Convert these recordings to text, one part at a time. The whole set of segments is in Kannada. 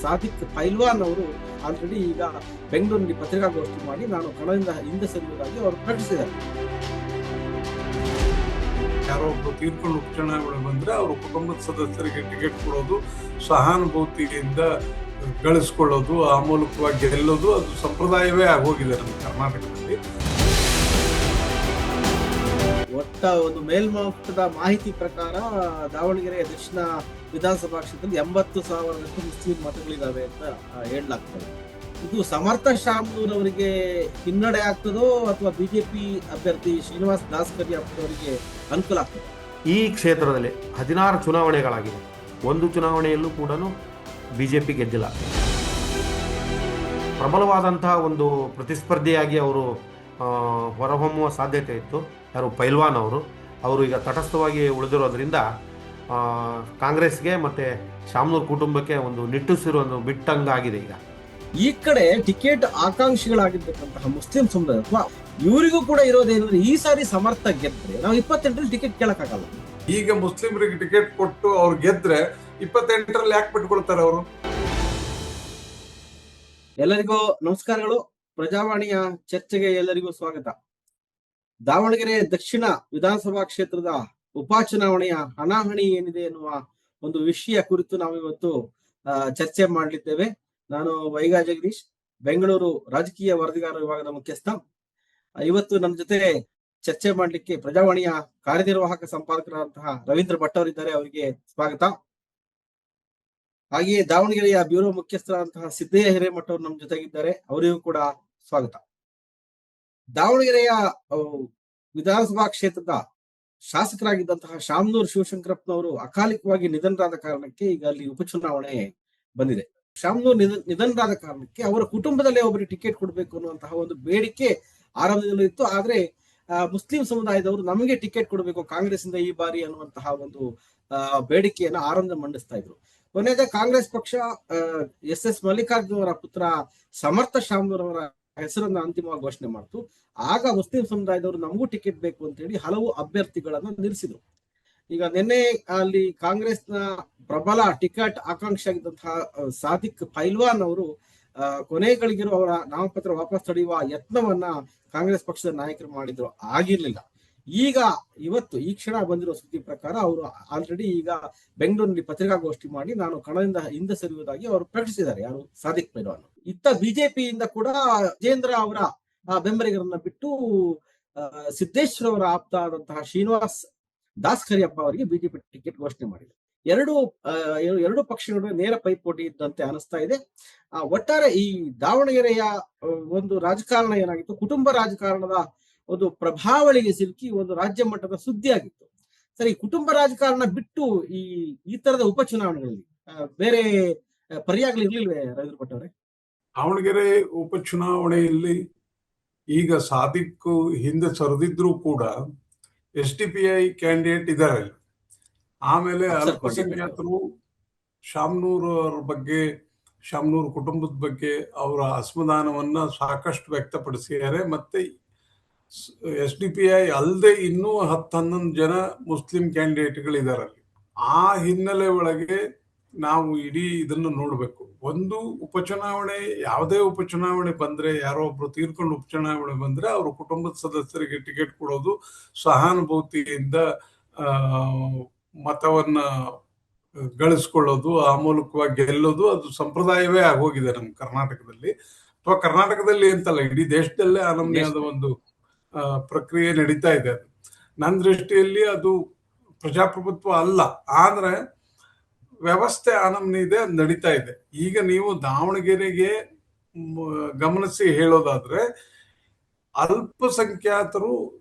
ಸಾದಿಕ್ ಪೈಲ್ವಾನ್ ಅವರು ಆಲ್ರೆಡಿ ಈಗ ಬೆಂಗಳೂರಿನಲ್ಲಿ ಪತ್ರಿಕಾಗೋಷ್ಠಿ ಮಾಡಿ ನಾನು ಕಣದಿಂದ ಹಿಂದೆ ಸರಿಯುವುದಾಗಿ ಅವರು ಪ್ರಕಟಿಸಿದ್ದಾರೆ. ಯಾರೋ ಒಬ್ರು ತೀರ್ಕೊಂಡು ಉಪಚುನಾವಣೆ ಬಂದ್ರೆ ಅವ್ರ ಕುಟುಂಬದ ಸದಸ್ಯರಿಗೆ ಟಿಕೆಟ್ ಕೊಡೋದು, ಸಹಾನುಭೂತಿಯಿಂದ ಗಳಿಸ್ಕೊಳ್ಳೋದು, ಆ ಮೂಲಕವಾಗಿ ಗೆಲ್ಲೋದು ಅದು ಸಂಪ್ರದಾಯವೇ ಆಗೋಗಿದೆ ನಮ್ಮ ಕರ್ನಾಟಕದಲ್ಲಿ. ಒಟ್ಟ ಒಂದು ಮೇಲ್ಮಟ್ಟದ ಮಾಹಿತಿ ಪ್ರಕಾರ ದಾವಣಗೆರೆಯ ದಕ್ಷಿಣ ವಿಧಾನಸಭಾ ಕ್ಷೇತ್ರದಲ್ಲಿ 80,000 ಮುಸ್ಲಿಂ ಮತಗಳಿದಾವೆ ಅಂತ ಹೇಳಲಾಗ್ತದೆ. ಇದು ಸಮರ್ಥ ಶಾಮನೂರ್ ಅವರಿಗೆ ಹಿನ್ನಡೆ ಆಗ್ತದೋ ಅಥವಾ ಬಿಜೆಪಿ ಅಭ್ಯರ್ಥಿ ಶ್ರೀನಿವಾಸ್ ದಾಸ್ಕರಿ ಅವರಿಗೆ ಅನುಕೂಲ ಆಗ್ತದೆ? ಈ ಕ್ಷೇತ್ರದಲ್ಲಿ 16 ಚುನಾವಣೆಗಳಾಗಿದೆ. ಒಂದು ಚುನಾವಣೆಯಲ್ಲೂ ಕೂಡ ಬಿಜೆಪಿ ಗೆದ್ದಿಲ್ಲ. ಪ್ರಬಲವಾದಂತಹ ಒಂದು ಪ್ರತಿಸ್ಪರ್ಧಿಯಾಗಿ ಅವರು ಹೊರಹೊಮ್ಮುವ ಸಾಧ್ಯತೆ ಇತ್ತು. ಯಾರು ಪೈಲ್ವಾನ್ ಅವರು ಈಗ ತಟಸ್ಥವಾಗಿ ಉಳಿದಿರೋದ್ರಿಂದ ಕಾಂಗ್ರೆಸ್ಗೆ ಮತ್ತು ಶಾಮನೂರ್ ಕುಟುಂಬಕ್ಕೆ ಒಂದು ನಿಟ್ಟುಸಿರು ಬಿಟ್ಟಂಗಾಗಿದೆ. ಈಗ ಈ ಕಡೆ ಟಿಕೆಟ್ ಆಕಾಂಕ್ಷಿಗಳಾಗಿರ್ತಕ್ಕಂತಹ ಮುಸ್ಲಿಂ ಸಮುದಾಯ ಅಥವಾ ಇವರಿಗೂ ಕೂಡ ಇರೋದೇನಂದ್ರೆ ಈ ಸಾರಿ ಸಮರ್ಥ ಗೆದ್ರೆ ನಾವು 28ರಲ್ಲಿ ಟಿಕೆಟ್ ಕೇಳಕ್ಕಾಗಲ್ಲ. ಈಗ ಮುಸ್ಲಿಮರಿಗೆ ಟಿಕೆಟ್ ಕೊಟ್ಟು ಅವ್ರು ಗೆದ್ರೆ 28ರಲ್ಲಿ ಯಾಕೆ ಬಿಟ್ಕೊಳ್ತಾರೆ ಅವರು? ಎಲ್ಲರಿಗೂ ನಮಸ್ಕಾರಗಳು. ಪ್ರಜಾವಾಣಿಯ ಚರ್ಚೆಗೆ ಎಲ್ಲರಿಗೂ ಸ್ವಾಗತ. ದಾವಣಗೆರೆ ದಕ್ಷಿಣ ವಿಧಾನಸಭಾ ಕ್ಷೇತ್ರದ ಉಪಚುನಾವಣೆಯ ಹಣಾಹಣಿ ಏನಿದೆ ಎನ್ನುವ ಒಂದು ವಿಷಯ ಕುರಿತು ನಾವು ಇವತ್ತು ಚರ್ಚೆ ಮಾಡಲಿದ್ದೇವೆ. ನಾನು ವೈಗಾ ಜಗದೀಶ್, ಬೆಂಗಳೂರು ರಾಜಕೀಯ ವರದಿಗಾರ ವಿಭಾಗದ ಮುಖ್ಯಸ್ಥ. ಇವತ್ತು ನನ್ನ ಜೊತೆ ಚರ್ಚೆ ಮಾಡಲಿಕ್ಕೆ ಪ್ರಜಾವಾಣಿಯ ಕಾರ್ಯನಿರ್ವಾಹಕ ಸಂಪಾದಕರಾದಂತಹ ರವೀಂದ್ರ ಭಟ್ ಅವರಿದ್ದಾರೆ, ಅವರಿಗೆ ಸ್ವಾಗತ. ಹಾಗೆಯೇ ದಾವಣಗೆರೆಯ ಬ್ಯೂರೋ ಮುಖ್ಯಸ್ಥರಾದಂತಹ ಸಿದ್ದಯ್ಯ ಹಿರೇಮಠ ಅವರು ನಮ್ಮ ಜೊತೆಗಿದ್ದಾರೆ, ಅವರಿಗೂ ಕೂಡ ಸ್ವಾಗತ. ದಾವಣಗೆರೆಯ ವಿಧಾನಸಭಾ ಕ್ಷೇತ್ರದ ಶಾಸಕರಾಗಿದ್ದಂತಹ ಶಾಮನೂರ್ ಶಿವಶಂಕರಪ್ಪನವರು ಅಕಾಲಿಕವಾಗಿ ನಿಧನರಾದ ಕಾರಣಕ್ಕೆ ಈಗ ಅಲ್ಲಿ ಉಪಚುನಾವಣೆ ಬಂದಿದೆ. ಶಾಮನೂರ್ ನಿಧನರಾದ ಕಾರಣಕ್ಕೆ ಅವರ ಕುಟುಂಬದಲ್ಲೇ ಒಬ್ಬರಿಗೆ ಟಿಕೆಟ್ ಕೊಡಬೇಕು ಅನ್ನುವಂತಹ ಒಂದು ಬೇಡಿಕೆ ಆರಂಭದಲ್ಲಿ ಇತ್ತು. ಆದ್ರೆ ಮುಸ್ಲಿಂ ಸಮುದಾಯದವರು ನಮಗೆ ಟಿಕೆಟ್ ಕೊಡಬೇಕು ಕಾಂಗ್ರೆಸ್ ಇಂದ ಈ ಬಾರಿ ಅನ್ನುವಂತಹ ಒಂದು ಬೇಡಿಕೆಯನ್ನು ಆರಂಭ ಮಂಡಿಸ್ತಾ ಇದ್ರು. ಕೊನೆಗೆ ಕಾಂಗ್ರೆಸ್ ಪಕ್ಷ SS ಮಲ್ಲಿಕಾರ್ಜುನ್ ಅವರ ಪುತ್ರ ಸಮರ್ಥ ಶಾಮನೂರ್ ಅವರ ಹೆಸರನ್ನ ಅಂತಿಮವಾಗಿ ಘೋಷಣೆ ಮಾಡ್ತು. ಆಗ ಮುಸ್ಲಿಂ ಸಮುದಾಯದವರು ನಮಗೂ ಟಿಕೆಟ್ ಬೇಕು ಅಂತ ಹೇಳಿ ಹಲವು ಅಭ್ಯರ್ಥಿಗಳನ್ನ ನಿಲ್ಲಿಸಿದ್ರು. ಈಗ ನಿನ್ನೆ ಅಲ್ಲಿ ಕಾಂಗ್ರೆಸ್ನ ಪ್ರಬಲ ಟಿಕೆಟ್ ಆಕಾಂಕ್ಷಿ ಆಗಿದ್ದಂತಹ ಸಾದಿಕ್ ಪೈಲ್ವಾನ್ ಅವರು ಕೊನೆಗಳಿಗಿರುವ ಅವರ ನಾಮಪತ್ರ ವಾಪಸ್ ತಡೆಯುವ ಯತ್ನವನ್ನ ಕಾಂಗ್ರೆಸ್ ಪಕ್ಷದ ನಾಯಕರು ಮಾಡಿದ್ರು, ಆಗಿರ್ಲಿಲ್ಲ. ಈಗ ಇವತ್ತು ಈ ಕ್ಷಣ ಬಂದಿರೋ ಸುದ್ದಿ ಪ್ರಕಾರ ಅವರು ಆಲ್ರೆಡಿ ಈಗ ಬೆಂಗಳೂರಿನಲ್ಲಿ ಪತ್ರಿಕಾಗೋಷ್ಠಿ ಮಾಡಿ ನಾನು ಕಣದಿಂದ ಹಿಂದೆ ಸರಿಯುವುದಾಗಿ ಅವರು ಪ್ರಕಟಿಸಿದ್ದಾರೆ. ಯಾರು? ಸಾದಿಕ್ ಪೈಲ್ವಾನ್. ಇತ್ತ ಬಿಜೆಪಿಯಿಂದ ಕೂಡ ವಿಜೇಂದ್ರ ಅವರ ಬೆಂಬಲಿಗರನ್ನ ಬಿಟ್ಟು ಸಿದ್ದೇಶ್ವರ ಅವರ ಆಪ್ತ ಆದಂತಹ ಶ್ರೀನಿವಾಸ್ ದಾಸ್ಕರಿಯಪ್ಪ ಅವರಿಗೆ ಬಿಜೆಪಿ ಟಿಕೆಟ್ ಘೋಷಣೆ ಮಾಡಿದೆ. ಎರಡು ಪಕ್ಷಗಳು ನೇರ ಪೈಪೋಟಿ ಇದ್ದಂತೆ ಅನಿಸ್ತಾ ಇದೆ. ಒಟ್ಟಾರೆ ಈ ದಾವಣಗೆರೆಯ ಒಂದು ರಾಜಕಾರಣ ಏನಾಗಿತ್ತು, ಕುಟುಂಬ ರಾಜಕಾರಣದ ಒಂದು ಪ್ರಭಾವಳಿಗೆ ಸಿಲುಕಿ ಒಂದು ರಾಜ್ಯ ಮಟ್ಟದ ಸುದ್ದಿ ಆಗಿತ್ತು. ಸರಿ, ಕುಟುಂಬ ರಾಜಕಾರಣ ಬಿಟ್ಟು ಈ ತರದ ಉಪಚುನಾವಣೆಗಳಲ್ಲಿ ಬೇರೆ ಪರ್ಯಾಯಗಳಿರ್ಲಿಲ್ವೇ ರವೀಂದ್ರ ಭಟ್ ಅವರೇ? ದಾವಣಗೆರೆ ಉಪಚುನಾವಣೆಯಲ್ಲಿ ಈಗ ಸಾದಿಕ್ ಹಿಂದೆ ಸರಿದಿದ್ರು ಕೂಡ SDPI ಕ್ಯಾಂಡಿಡೇಟ್ ಇದ್ದಾರೆ. ಆಮೇಲೆ ಅಲ್ಪಸಂಖ್ಯಾತರು ಶಾಮನೂರ್ ಅವ್ರ ಬಗ್ಗೆ, ಶಾಮನೂರ್ ಕುಟುಂಬದ ಬಗ್ಗೆ ಅವರ ಅಸಮಾಧಾನವನ್ನ ಸಾಕಷ್ಟು ವ್ಯಕ್ತಪಡಿಸಿದ್ದಾರೆ. ಮತ್ತೆ SDPI ಅಲ್ಲದೆ ಇನ್ನೂ 10-11 ಜನ ಮುಸ್ಲಿಂ ಕ್ಯಾಂಡಿಡೇಟ್ಗಳಿದ್ದಾರೆ ಅಲ್ಲಿ. ಆ ಹಿನ್ನೆಲೆ ಒಳಗೆ ನಾವು ಇಡೀ ಇದನ್ನು ನೋಡ್ಬೇಕು. ಒಂದು ಉಪಚುನಾವಣೆ, ಯಾವುದೇ ಉಪಚುನಾವಣೆ ಬಂದ್ರೆ, ಯಾರೋ ಒಬ್ರು ತೀರ್ಕೊಂಡು ಉಪಚುನಾವಣೆ ಬಂದ್ರೆ ಅವ್ರ ಕುಟುಂಬದ ಸದಸ್ಯರಿಗೆ ಟಿಕೆಟ್ ಕೊಡೋದು, ಸಹಾನುಭೂತಿಯಿಂದ ಮತವನ್ನ ಗಳಿಸ್ಕೊಳ್ಳೋದು, ಆ ಮೂಲಕವಾಗಿ ಗೆಲ್ಲೋದು ಅದು ಸಂಪ್ರದಾಯವೇ ಆಗೋಗಿದೆ ನಮ್ಮ ಕರ್ನಾಟಕದಲ್ಲಿ. ಅಥವಾ ಕರ್ನಾಟಕದಲ್ಲಿ ಅಂತಲ್ಲ, ಇಡೀ ದೇಶದಲ್ಲೇ ಆ ನಮೂನೆಯಾದ ಒಂದು ಪ್ರಕ್ರಿಯೆ ನಡೀತಾ ಇದೆ. ಅದು ನನ್ನ ದೃಷ್ಟಿಯಲ್ಲಿ ಅದು ಪ್ರಜಾಪ್ರಭುತ್ವ ಅಲ್ಲ, ಆದ್ರೆ ವ್ಯವಸ್ಥೆ ಆ ನಮೂನೆ ಇದೆ, ಅದು ನಡೀತಾ ಇದೆ. ಈಗ ನೀವು ದಾವಣಗೆರೆಗೆ ಗಮನಿಸಿ ಹೇಳೋದಾದ್ರೆ, ಅಲ್ಪಸಂಖ್ಯಾತರು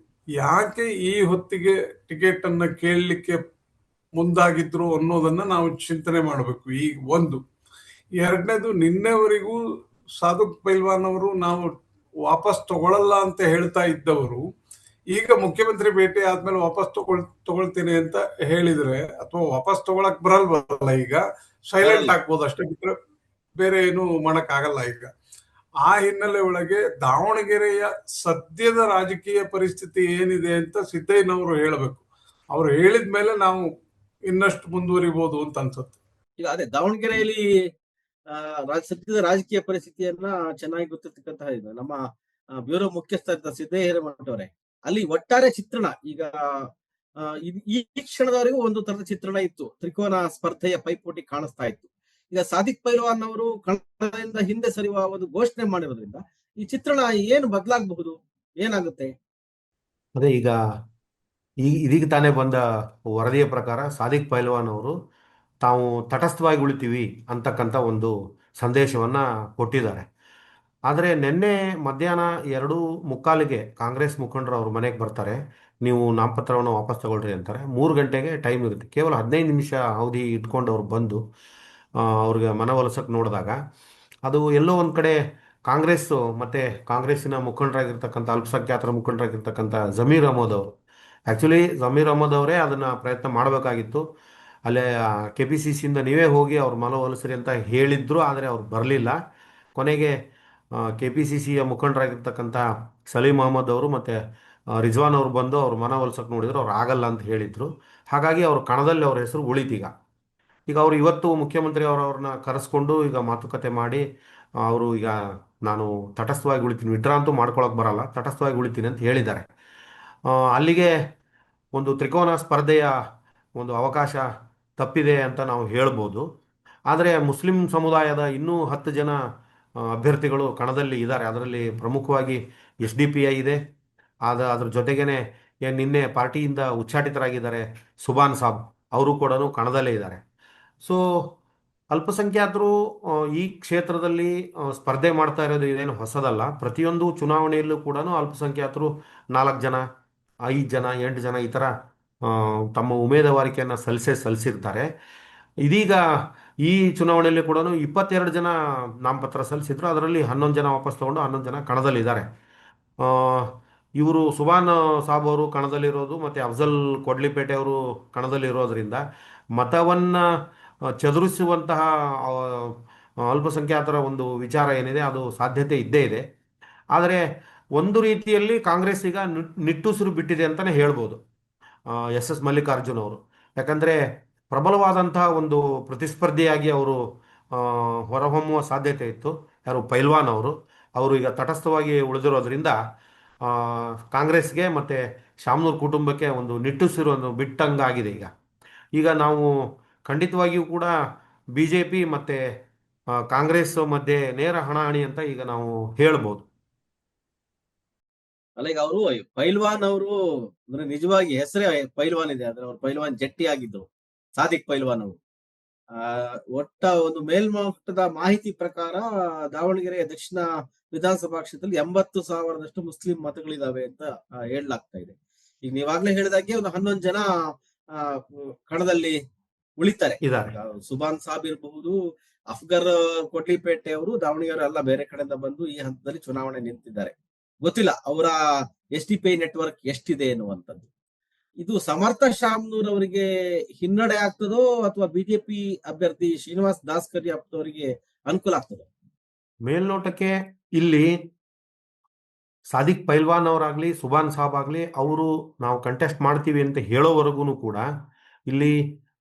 ಯಾಕೆ ಈ ಹೊತ್ತಿಗೆ ಟಿಕೆಟ್ ಅನ್ನ ಕೇಳಲಿಕ್ಕೆ ಮುಂದಾಗಿದ್ರು ಅನ್ನೋದನ್ನ ನಾವು ಚಿಂತನೆ ಮಾಡಬೇಕು. ಈಗ ಒಂದು. ಎರಡನೇದು, ನಿನ್ನೆವರೆಗೂ ಸಾದಿಕ್ ಪೈಲ್ವಾನ್ ಅವರು ನಾವು ವಾಪಸ್ ತಗೊಳ್ಳಲ್ಲ ಅಂತ ಹೇಳ್ತಾ ಇದ್ದವರು ಈಗ ಮುಖ್ಯಮಂತ್ರಿ ಭೇಟಿ ಆದ್ಮೇಲೆ ವಾಪಸ್ ತಗೊಳ್ತೀನಿ ಅಂತ ಹೇಳಿದ್ರೆ, ಅಥವಾ ವಾಪಸ್ ತಗೊಳಕ್ ಬರಲ್ವಲ್ಲ, ಈಗ ಸೈಲೆಂಟ್ ಆಗ್ಬೋದು ಅಷ್ಟೇ, ಬಿಟ್ರೆ ಬೇರೆ ಏನು ಮಾಡಕ್ ಆಗಲ್ಲ ಈಗ. ಆ ಹಿನ್ನೆಲೆ ಒಳಗೆ ದಾವಣಗೆರೆಯ ಸದ್ಯದ ರಾಜಕೀಯ ಪರಿಸ್ಥಿತಿ ಏನಿದೆ ಅಂತ ಸಿದ್ದಯ್ಯನವರು ಹೇಳಬೇಕು. ಅವ್ರು ಹೇಳಿದ್ಮೇಲೆ ನಾವು ಇನ್ನಷ್ಟು ಮುಂದುವರಿಬಹುದು ಅಂತ ಅನ್ಸುತ್ತೆ. ಈಗ ಅದೇ ದಾವಣಗೆರೆಯಲ್ಲಿ ಸದ್ಯದ ರಾಜಕೀಯ ಪರಿಸ್ಥಿತಿಯನ್ನ ಚೆನ್ನಾಗಿ ಗೊತ್ತಿರ್ತಕ್ಕಂತಹ ಇದು ನಮ್ಮ ಬ್ಯೂರೋ ಮುಖ್ಯಸ್ಥ ಸಿದ್ದೇ ಹಿರೇಮಠ ಅವರೇ, ಅಲ್ಲಿ ಒಟ್ಟಾರೆ ಚಿತ್ರಣ ಈಗ ಈ ಕ್ಷಣದವರೆಗೂ ಒಂದು ತರದ ಚಿತ್ರಣ ಇತ್ತು, ತ್ರಿಕೋನ ಸ್ಪರ್ಧೆಯ ಪೈಪೋಟಿ ಕಾಣಿಸ್ತಾ ಇತ್ತು. ಈಗ ಸಾದಿಕ್ ಪೈಲ್ವಾನ್ ಅವರು ಕಣದಿಂದ ಹಿಂದೆ ಸರಿಯುವ ಒಂದು ಘೋಷಣೆ ಮಾಡಿರೋದ್ರಿಂದ ಈ ಚಿತ್ರಣ ಏನು ಬದಲಾಗಬಹುದು, ಏನಾಗುತ್ತೆ? ಅದೇ ಈಗ ಇದೀಗ ತಾನೇ ಬಂದ ವರದಿಯ ಪ್ರಕಾರ ಸಾದಿಕ್ ಪೈಲ್ವಾನ್ ಅವರು ತಾವು ತಟಸ್ಥವಾಗಿ ಉಳಿತೀವಿ ಅಂತಕ್ಕಂಥ ಒಂದು ಸಂದೇಶವನ್ನು ಕೊಟ್ಟಿದ್ದಾರೆ. ಆದರೆ ನಿನ್ನೆ ಮಧ್ಯಾಹ್ನ 2:45ಗೆ ಕಾಂಗ್ರೆಸ್ ಮುಖಂಡರು ಅವ್ರ ಮನೆಗೆ ಬರ್ತಾರೆ, ನೀವು ನಾಮಪತ್ರವನ್ನು ವಾಪಸ್ ತಗೊಳ್ರಿ ಅಂತಾರೆ. 3 ಗಂಟೆಗೆ ಟೈಮ್ ಇರುತ್ತೆ, ಕೇವಲ 15 ನಿಮಿಷ ಅವಧಿ ಇಟ್ಕೊಂಡು ಅವ್ರು ಬಂದು ಅವ್ರಿಗೆ ಮನವೊಲಿಸಕ್ಕೆ ನೋಡಿದಾಗ ಅದು ಎಲ್ಲೋ ಒಂದು ಕಡೆ ಕಾಂಗ್ರೆಸ್ಸು ಮತ್ತು ಕಾಂಗ್ರೆಸ್ಸಿನ ಮುಖಂಡರಾಗಿರ್ತಕ್ಕಂಥ ಅಲ್ಪಸಂಖ್ಯಾತರ ಮುಖಂಡರಾಗಿರ್ತಕ್ಕಂಥ ಜಮೀರ್ ಅಹಮದ್ ಅವರು, ಆ್ಯಕ್ಚುಲಿ ಜಮೀರ್ ಅಹಮದ್ ಅವರೇ ಅದನ್ನು ಪ್ರಯತ್ನ ಮಾಡಬೇಕಾಗಿತ್ತು. ಅಲ್ಲೇ KPCCಯಿಂದ ನೀವೇ ಹೋಗಿ ಅವ್ರ ಮನವೊಲಿಸ್ರಿ ಅಂತ ಹೇಳಿದ್ರು, ಆದರೆ ಅವ್ರು ಬರಲಿಲ್ಲ. ಕೊನೆಗೆ KPCCಯ ಮುಖಂಡರಾಗಿರ್ತಕ್ಕಂಥ ಸಲೀಂ ಅಹಮದ್ ಅವರು ಮತ್ತು ರಿಜ್ವಾನ್ ಅವರು ಬಂದು ಅವ್ರ ಮನವೊಲಿಸಕ್ಕೆ ನೋಡಿದ್ರು, ಅವ್ರು ಆಗಲ್ಲ ಅಂತ ಹೇಳಿದರು. ಹಾಗಾಗಿ ಅವ್ರ ಕಣದಲ್ಲಿ ಅವ್ರ ಹೆಸರು ಉಳಿತೀಗ. ಈಗ ಅವರು ಇವತ್ತು ಮುಖ್ಯಮಂತ್ರಿ ಅವ್ರನ್ನ ಕರೆಸ್ಕೊಂಡು ಈಗ ಮಾತುಕತೆ ಮಾಡಿ ಅವರು ಈಗ ನಾನು ತಟಸ್ಥವಾಗಿ ಉಳಿತೀನಿ, ವಿಡ್ರಾ ಅಂತೂ ಮಾಡ್ಕೊಳಕ್ಕೆ ಬರಲ್ಲ, ತಟಸ್ಥವಾಗಿ ಉಳಿತೀನಿ ಅಂತ ಹೇಳಿದ್ದಾರೆ. ಅಲ್ಲಿಗೆ ಒಂದು ತ್ರಿಕೋನ ಸ್ಪರ್ಧೆಯ ಒಂದು ಅವಕಾಶ ತಪ್ಪಿದೆ ಅಂತ ನಾವು ಹೇಳ್ಬೋದು. ಆದರೆ ಮುಸ್ಲಿಂ ಸಮುದಾಯದ ಇನ್ನೂ 10 ಜನ ಅಭ್ಯರ್ಥಿಗಳು ಕಣದಲ್ಲಿ ಇದ್ದಾರೆ. ಅದರಲ್ಲಿ ಪ್ರಮುಖವಾಗಿ SDPI ಇದೆ. ಅದ್ರ ಜೊತೆಗೇನೆ ನಿನ್ನೆ ಪಾರ್ಟಿಯಿಂದ ಉಚ್ಚಾಟಿತರಾಗಿದ್ದಾರೆ ಸುಬಾನ್ ಸಾಬ್, ಅವರು ಕೂಡ ಕಣದಲ್ಲೇ ಇದ್ದಾರೆ. ಸೊ ಅಲ್ಪಸಂಖ್ಯಾತರು ಈ ಕ್ಷೇತ್ರದಲ್ಲಿ ಸ್ಪರ್ಧೆ ಮಾಡ್ತಾ ಇರೋದು ಇದೇನು ಹೊಸದಲ್ಲ. ಪ್ರತಿಯೊಂದು ಚುನಾವಣೆಯಲ್ಲೂ ಕೂಡ ಅಲ್ಪಸಂಖ್ಯಾತರು 4 ಜನ, 5 ಜನ, 8 ಜನ ಈ ಥರ ತಮ್ಮ ಉಮೇದುವಾರಿಕೆಯನ್ನು ಸಲ್ಲಿಸಿರ್ತಾರೆ. ಇದೀಗ ಈ ಚುನಾವಣೆಯಲ್ಲಿ ಕೂಡ 22 ಜನ ನಾಮಪತ್ರ ಸಲ್ಲಿಸಿದ್ರು. ಅದರಲ್ಲಿ 11 ಜನ ವಾಪಸ್ ತಗೊಂಡು 11 ಜನ ಕಣದಲ್ಲಿದ್ದಾರೆ. ಇವರು ಸುಬಾನ್ ಸಾಬ್ ಅವರು ಕಣದಲ್ಲಿರೋದು ಮತ್ತು ಅಫ್ಜಲ್ ಕೊಡ್ಲಿಪೇಟೆ ಅವರು ಕಣದಲ್ಲಿರೋದ್ರಿಂದ ಮತವನ್ನು ಚದುರಿಸುವಂತಹ ಅಲ್ಪಸಂಖ್ಯಾತರ ಒಂದು ವಿಚಾರ ಏನಿದೆ ಅದು ಸಾಧ್ಯತೆ ಇದ್ದೇ ಇದೆ. ಆದರೆ ಒಂದು ರೀತಿಯಲ್ಲಿ ಕಾಂಗ್ರೆಸ್ ಈಗ ನಿಟ್ಟುಸಿರು ಬಿಟ್ಟಿದೆ ಅಂತಲೇ ಹೇಳ್ಬೋದು SS ಮಲ್ಲಿಕಾರ್ಜುನ್ ಅವರು. ಯಾಕಂದರೆ ಪ್ರಬಲವಾದಂತಹ ಒಂದು ಪ್ರತಿಸ್ಪರ್ಧಿಯಾಗಿ ಅವರು ಹೊರಹೊಮ್ಮುವ ಸಾಧ್ಯತೆ ಇತ್ತು. ಯಾರು ಪೈಲ್ವಾನ್ ಅವರು ಈಗ ತಟಸ್ಥವಾಗಿ ಉಳಿದಿರೋದ್ರಿಂದ ಕಾಂಗ್ರೆಸ್ಗೆ ಮತ್ತು ಶಾಮನೂರ್ ಕುಟುಂಬಕ್ಕೆ ಒಂದು ನಿಟ್ಟುಸಿರು ಬಿಟ್ಟಂಗಾಗಿದೆ. ಈಗ ನಾವು ಖಂಡಿತವಾಗಿಯೂ ಕೂಡ BJP ಮತ್ತು ಕಾಂಗ್ರೆಸ್ ಮಧ್ಯೆ ನೇರ ಹಣಾಹಣಿ ಅಂತ ಈಗ ನಾವು ಹೇಳ್ಬೋದು. ಅಲ್ಲ, ಈಗ ಅವರು ಪೈಲ್ವಾನ್ ಅವರು ಅಂದ್ರೆ ನಿಜವಾಗಿ ಹೆಸರೇ ಪೈಲ್ವಾನ್ ಇದೆ, ಆದ್ರೆ ಅವ್ರು ಪೈಲ್ವಾನ್ ಜಟ್ಟಿ ಆಗಿದ್ರು ಸಾದಿಕ್ ಪೈಲ್ವಾನ್ ಅವರು. ಒಟ್ಟ ಒಂದು ಮೇಲ್ಮಟ್ಟದ ಮಾಹಿತಿ ಪ್ರಕಾರ ದಾವಣಗೆರೆಯ ದಕ್ಷಿಣ ವಿಧಾನಸಭಾ ಕ್ಷೇತ್ರದಲ್ಲಿ 80,000ದಷ್ಟು ಮುಸ್ಲಿಂ ಮತಗಳಿದಾವೆ ಅಂತ ಹೇಳಲಾಗ್ತಾ ಇದೆ. ಈಗ ನೀವಾಗ್ಲೇ ಹೇಳಿದಾಗೆ ಒಂದು 11 ಜನ ಕಣದಲ್ಲಿ ಉಳಿತಾರೆ. ಸುಬಾನ್ ಸಾಬ್ ಇರಬಹುದು, ಅಫ್ಗರ್ ಕೊಡ್ಲಿಪೇಟೆ ಅವರು ದಾವಣಗೆರೆ ಎಲ್ಲ ಬೇರೆ ಕಡೆಯಿಂದ ಬಂದು ಈ ಹಂತದಲ್ಲಿ ಚುನಾವಣೆ ನಿಂತಿದ್ದಾರೆ. ಗೊತ್ತಿಲ್ಲ ಅವರ SDPI ನೆಟ್ವರ್ಕ್ ಎಷ್ಟಿದೆ ಎನ್ನುವಂಥದ್ದು. ಇದು ಸಮರ್ಥ ಶಾಮನೂರ್ ಅವರಿಗೆ ಹಿನ್ನಡೆ ಆಗ್ತದೋ ಅಥವಾ BJP ಅಭ್ಯರ್ಥಿ ಶ್ರೀನಿವಾಸ್ ದಾಸ್ಕರಿ ಅವರಿಗೆ ಅನುಕೂಲ ಆಗ್ತದೋ? ಮೇಲ್ನೋಟಕ್ಕೆ ಇಲ್ಲಿ ಸಾದಿಕ್ ಪೈಲ್ವಾನ್ ಅವರಾಗ್ಲಿ ಸುಬಾನ್ ಸಾಬ್ ಆಗಲಿ ಅವರು ನಾವು ಕಂಟೆಸ್ಟ್ ಮಾಡ್ತೀವಿ ಅಂತ ಹೇಳೋವರೆಗೂ ಕೂಡ ಇಲ್ಲಿ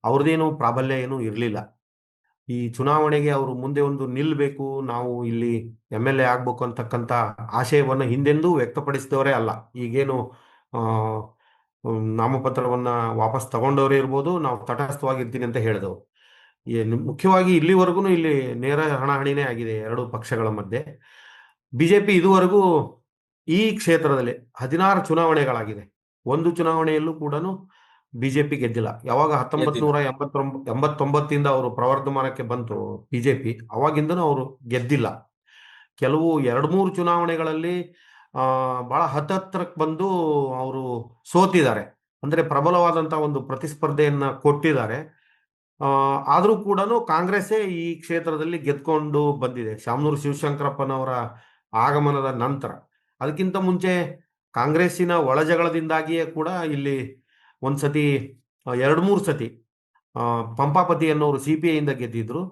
ಅವ್ರದ್ದೇನು ಪ್ರಾಬಲ್ಯ ಏನೂ ಇರಲಿಲ್ಲ. ಈ ಚುನಾವಣೆಗೆ ಅವರು ಮುಂದೆ ಒಂದು ನಿಲ್ಲಬೇಕು, ನಾವು ಇಲ್ಲಿ MLA ಆಗ್ಬೇಕು ಅಂತಕ್ಕಂಥ ಆಶಯವನ್ನು ಹಿಂದೆಂದೂ ವ್ಯಕ್ತಪಡಿಸಿದವರೇ ಅಲ್ಲ. ಈಗೇನು ನಾಮಪತ್ರವನ್ನು ವಾಪಸ್ ತಗೊಂಡವರೇ ಇರ್ಬೋದು, ನಾವು ತಟಸ್ಥವಾಗಿರ್ತೀನಿ ಅಂತ ಹೇಳಿದವರು. ಮುಖ್ಯವಾಗಿ ಇಲ್ಲಿವರೆಗೂ ಇಲ್ಲಿ ನೇರ ಹಣಾಹಣಿನೇ ಆಗಿದೆ ಎರಡು ಪಕ್ಷಗಳ ಮಧ್ಯೆ. BJP ಇದುವರೆಗೂ ಈ ಕ್ಷೇತ್ರದಲ್ಲಿ 16 ಚುನಾವಣೆಗಳಾಗಿದೆ, ಒಂದು ಚುನಾವಣೆಯಲ್ಲೂ ಕೂಡ BJP ಗೆದ್ದಿಲ್ಲ. ಯಾವಾಗ 1989 ಅವರು ಪ್ರವರ್ಧಮಾನಕ್ಕೆ ಬಂತು BJP, ಅವಾಗಿಂದನೂ ಅವರು ಗೆದ್ದಿಲ್ಲ. ಕೆಲವು 2-3 ಚುನಾವಣೆಗಳಲ್ಲಿ ಬಹಳ ಹತ್ತತ್ರಕ್ಕೆ ಬಂದು ಅವರು ಸೋತಿದ್ದಾರೆ. ಅಂದರೆ ಪ್ರಬಲವಾದಂಥ ಒಂದು ಪ್ರತಿಸ್ಪರ್ಧೆಯನ್ನು ಕೊಟ್ಟಿದ್ದಾರೆ. ಆದರೂ ಕೂಡ ಕಾಂಗ್ರೆಸ್ಸೇ ಈ ಕ್ಷೇತ್ರದಲ್ಲಿ ಗೆದ್ಕೊಂಡು ಬಂದಿದೆ ಶಾಮನೂರು ಶಿವಶಂಕರಪ್ಪನವರ ಆಗಮನದ ನಂತರ. ಅದಕ್ಕಿಂತ ಮುಂಚೆ ಕಾಂಗ್ರೆಸ್ಸಿನ ಒಳಜಗಳದಿಂದಾಗಿಯೇ ಕೂಡ ಇಲ್ಲಿ ಒಂದ್ಸತಿ 2-3 ಸತಿ ಪಂಪಾಪತಿ ಅನ್ನೋರು CPIಯಿಂದ ಗೆದ್ದಿದ್ರು,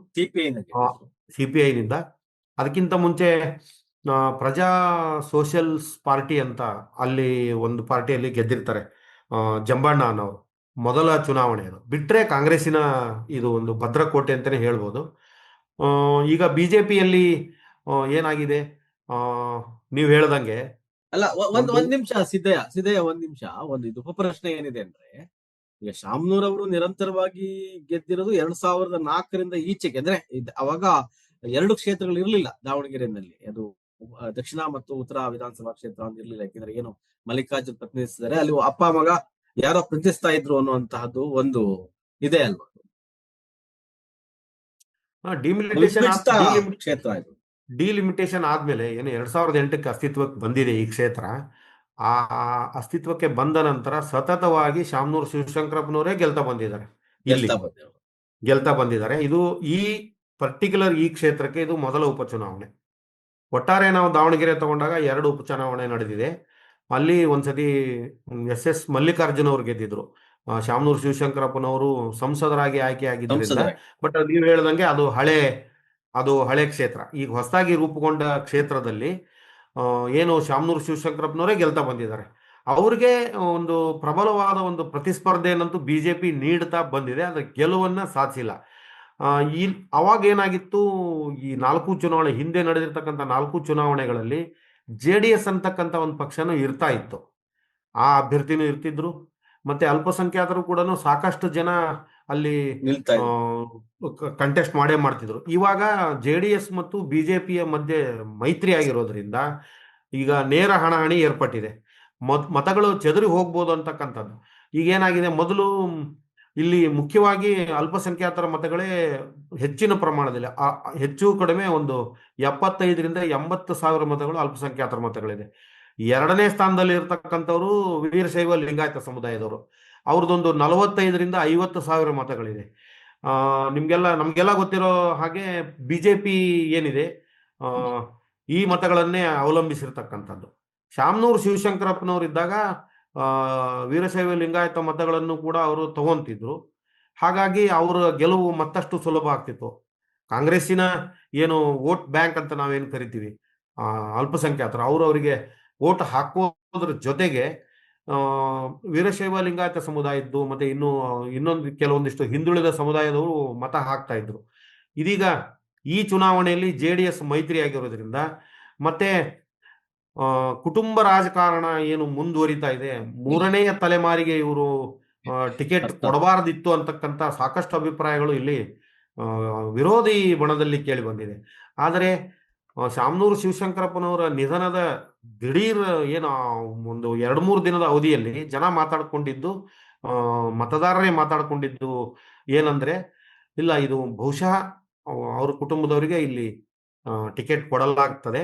CPIನಿಂದ. ಅದಕ್ಕಿಂತ ಮುಂಚೆ ಪ್ರಜಾ ಸೋಷಿಯಲ್ಸ್ ಪಾರ್ಟಿ ಅಂತ ಅಲ್ಲಿ ಒಂದು ಪಾರ್ಟಿಯಲ್ಲಿ ಗೆದ್ದಿರ್ತಾರೆ ಜಂಬಣ್ಣ ಅನ್ನೋರು. ಮೊದಲ ಚುನಾವಣೆ ಅದು ಬಿಟ್ಟರೆ ಕಾಂಗ್ರೆಸ್ಸಿನ ಇದು ಒಂದು ಭದ್ರಕೋಟೆ ಅಂತಲೇ ಹೇಳ್ಬೋದು. ಈಗ ಬಿಜೆಪಿಯಲ್ಲಿ ಏನಾಗಿದೆ, ನೀವು ಹೇಳ್ದಂಗೆ ಅಲ್ಲ ಒಂದ್ ಒಂದು ನಿಮಿಷ ಸಿದ್ದಯ್ಯ ಒಂದ್ ನಿಮಿಷ. ಒಂದು ಇದು ಉಪಪ್ರಶ್ನೆ ಏನಿದೆ ಅಂದ್ರೆ, ಈಗ ಶಾಮನೂರ್ ಅವರು ನಿರಂತರವಾಗಿ ಗೆದ್ದಿರೋದು 2004ರಿಂದ ಈಚೆಗೆ. ಅಂದ್ರೆ ಅವಾಗ 2 ಕ್ಷೇತ್ರಗಳು ಇರ್ಲಿಲ್ಲ ದಾವಣಗೆರೆಯಲ್ಲಿ. ಅದು ದಕ್ಷಿಣ ಮತ್ತು ಉತ್ತರ ವಿಧಾನಸಭಾ ಕ್ಷೇತ್ರ ಅಂತ ಇರ್ಲಿಲ್ಲ. ಯಾಕೆಂದ್ರೆ ಏನು ಮಲ್ಲಿಕಾರ್ಜುನ್ ಪ್ರತಿನಿಧಿಸಿದ್ದಾರೆ, ಅಲ್ಲಿ ಅಪ್ಪ ಮಗ ಯಾರೋ ಪ್ರತಿನಿಧಿಸ್ತಾ ಇದ್ರು ಅನ್ನುವಂತಹದ್ದು ಒಂದು ಇದೆ ಅಲ್ವಾ. ಡಿಮಿಲಿಟೇಷನ್ ವಿಭಜಿತ ಕ್ಷೇತ್ರ ಇದು. ಡಿಲಿಮಿಟೇಷನ್ ಆದ್ಮೇಲೆ ಏನು 2008ಕ್ಕೆ ಅಸ್ತಿತ್ವಕ್ಕೆ ಬಂದಿದೆ ಈ ಕ್ಷೇತ್ರ. ಆ ಅಸ್ತಿತ್ವಕ್ಕೆ ಬಂದ ನಂತರ ಸತತವಾಗಿ ಶಾಮನೂರು ಶಿವಶಂಕರಪ್ಪನವರೇ ಗೆಲ್ತಾ ಬಂದಿದ್ದಾರೆ. ಇಲ್ಲಿ ಗೆಲ್ತಾ ಬಂದಿದ್ದಾರೆ. ಇದು ಈ ಪರ್ಟಿಕ್ಯುಲರ್ ಈ ಕ್ಷೇತ್ರಕ್ಕೆ ಇದು ಮೊದಲ ಉಪಚುನಾವಣೆ. ಒಟ್ಟಾರೆ ನಾವು ದಾವಣಗೆರೆ ತಗೊಂಡಾಗ 2 ಉಪಚುನಾವಣೆ ನಡೆದಿದೆ. ಅಲ್ಲಿ ಒಂದ್ಸತಿ ಎಸ್ ಮಲ್ಲಿಕಾರ್ಜುನ್ ಅವರು ಗೆದ್ದಿದ್ರು. ಶಾಮನೂರು ಶಿವಶಂಕರಪ್ಪನವರು ಸಂಸದರಾಗಿ ಆಯ್ಕೆ ಆಗಿದ್ದರಿಂದ. ಬಟ್ ನೀವು ಹೇಳ್ದಂಗೆ ಅದು ಹಳೆ ಕ್ಷೇತ್ರ. ಈಗ ಹೊಸದಾಗಿ ರೂಪುಗೊಂಡ ಕ್ಷೇತ್ರದಲ್ಲಿ ಏನು ಶಾಮನೂರು ಶಿವಶಂಕರಪ್ಪನವರೇ ಗೆಲ್ತಾ ಬಂದಿದ್ದಾರೆ. ಅವ್ರಿಗೆ ಒಂದು ಪ್ರಬಲವಾದ ಒಂದು ಪ್ರತಿಸ್ಪರ್ಧೆಯನ್ನಂತೂ ಬಿಜೆಪಿ ನೀಡ್ತಾ ಬಂದಿದೆ, ಅದ್ರ ಗೆಲುವನ್ನ ಸಾಧಿಸಿಲ್ಲ. ಅವಾಗ ಏನಾಗಿತ್ತು, ಈ 4 ಚುನಾವಣೆ ಹಿಂದೆ ನಡೆದಿರ್ತಕ್ಕಂಥ 4 ಚುನಾವಣೆಗಳಲ್ಲಿ JDS ಅಂತಕ್ಕಂಥ ಒಂದು ಪಕ್ಷನೂ ಇರ್ತಾ ಇತ್ತು. ಆ ಅಭ್ಯರ್ಥಿನೂ ಇರ್ತಿದ್ರು, ಮತ್ತೆ ಅಲ್ಪಸಂಖ್ಯಾತರು ಕೂಡ ಸಾಕಷ್ಟು ಜನ ಅಲ್ಲಿ ಕಂಟೆಸ್ಟ್ ಮಾಡ್ತಿದ್ರು. ಇವಾಗ JDS ಮತ್ತು ಬಿಜೆಪಿಯ ಮಧ್ಯೆ ಮೈತ್ರಿ ಆಗಿರೋದ್ರಿಂದ ಈಗ ನೇರ ಹಣಾಹಣಿ ಏರ್ಪಟ್ಟಿದೆ. ಮತಗಳು ಚೆದರಿ ಹೋಗ್ಬೋದು ಅಂತಕ್ಕಂಥದ್ದು. ಈಗ ಏನಾಗಿದೆ, ಮೊದಲು ಇಲ್ಲಿ ಮುಖ್ಯವಾಗಿ ಅಲ್ಪಸಂಖ್ಯಾತರ ಮತಗಳೇ ಹೆಚ್ಚಿನ ಪ್ರಮಾಣದಲ್ಲಿ, ಹೆಚ್ಚು ಕಡಿಮೆ ಒಂದು 75ರಿಂದ 80 ಸಾವಿರ ಮತಗಳು ಅಲ್ಪಸಂಖ್ಯಾತರ ಮತಗಳಿದೆ. 2ನೇ ಸ್ಥಾನದಲ್ಲಿ ಇರ್ತಕ್ಕಂಥವ್ರು ವೀರಶೈವ ಲಿಂಗಾಯತ ಸಮುದಾಯದವರು. ಅವ್ರದ್ದೊಂದು 45ರಿಂದ 50 ಸಾವಿರ ಮತಗಳಿದೆ. ನಮ್ಗೆಲ್ಲ ಗೊತ್ತಿರೋ ಹಾಗೆ ಬಿಜೆಪಿ ಏನಿದೆ ಈ ಮತಗಳನ್ನೇ ಅವಲಂಬಿಸಿರ್ತಕ್ಕಂಥದ್ದು. ಶಾಮನೂರು ಶಿವಶಂಕರಪ್ಪನವರು ಇದ್ದಾಗ ವೀರಶೈವ ಲಿಂಗಾಯತ ಮತಗಳನ್ನು ಕೂಡ ಅವರು ತಗೊಂತಿದ್ರು. ಹಾಗಾಗಿ ಅವರ ಗೆಲುವು ಮತ್ತಷ್ಟು ಸುಲಭ ಆಗ್ತಿತ್ತು. ಕಾಂಗ್ರೆಸ್ಸಿನ ಏನು ವೋಟ್ ಬ್ಯಾಂಕ್ ಅಂತ ನಾವೇನು ಕರಿತೀವಿ, ಅಲ್ಪಸಂಖ್ಯಾತರು, ಅವರಿಗೆ ವೋಟ್ ಹಾಕೋದ್ರ ಜೊತೆಗೆ ವೀರಶೈವ ಲಿಂಗಾಯತ ಸಮುದಾಯದ್ದು ಮತ್ತೆ ಇನ್ನೊಂದು ಕೆಲವೊಂದಿಷ್ಟು ಹಿಂದುಳಿದ ಸಮುದಾಯದವರು ಮತ ಹಾಕ್ತಾ ಇದ್ರು. ಇದೀಗ ಈ ಚುನಾವಣೆಯಲ್ಲಿ JDS ಮೈತ್ರಿ ಆಗಿರೋದ್ರಿಂದ ಮತ್ತೆ ಕುಟುಂಬ ರಾಜಕಾರಣ ಏನು ಮುಂದುವರಿತಾ ಇದೆ, 3ನೇ ತಲೆಮಾರಿಗೆ ಇವರು ಟಿಕೆಟ್ ಕೊಡಬಾರದಿತ್ತು ಅಂತಕ್ಕಂಥ ಸಾಕಷ್ಟು ಅಭಿಪ್ರಾಯಗಳು ಇಲ್ಲಿ ವಿರೋಧಿ ಬಣದಲ್ಲಿ ಕೇಳಿ ಬಂದಿದೆ. ಆದರೆ ಶಾಮನೂರು ಶಿವಶಂಕರಪ್ಪನವರ ನಿಧನದ ದಿಢೀರ್ ಏನು ಒಂದು 2-3 ದಿನದ ಅವಧಿಯಲ್ಲಿ ಜನ ಮಾತಾಡ್ಕೊಂಡಿದ್ದು, ಮತದಾರರೇ ಮಾತಾಡ್ಕೊಂಡಿದ್ದು ಏನಂದ್ರೆ, ಇಲ್ಲ ಇದು ಬಹುಶಃ ಅವ್ರ ಕುಟುಂಬದವರಿಗೆ ಇಲ್ಲಿ ಟಿಕೆಟ್ ಕೊಡಲಾಗ್ತದೆ,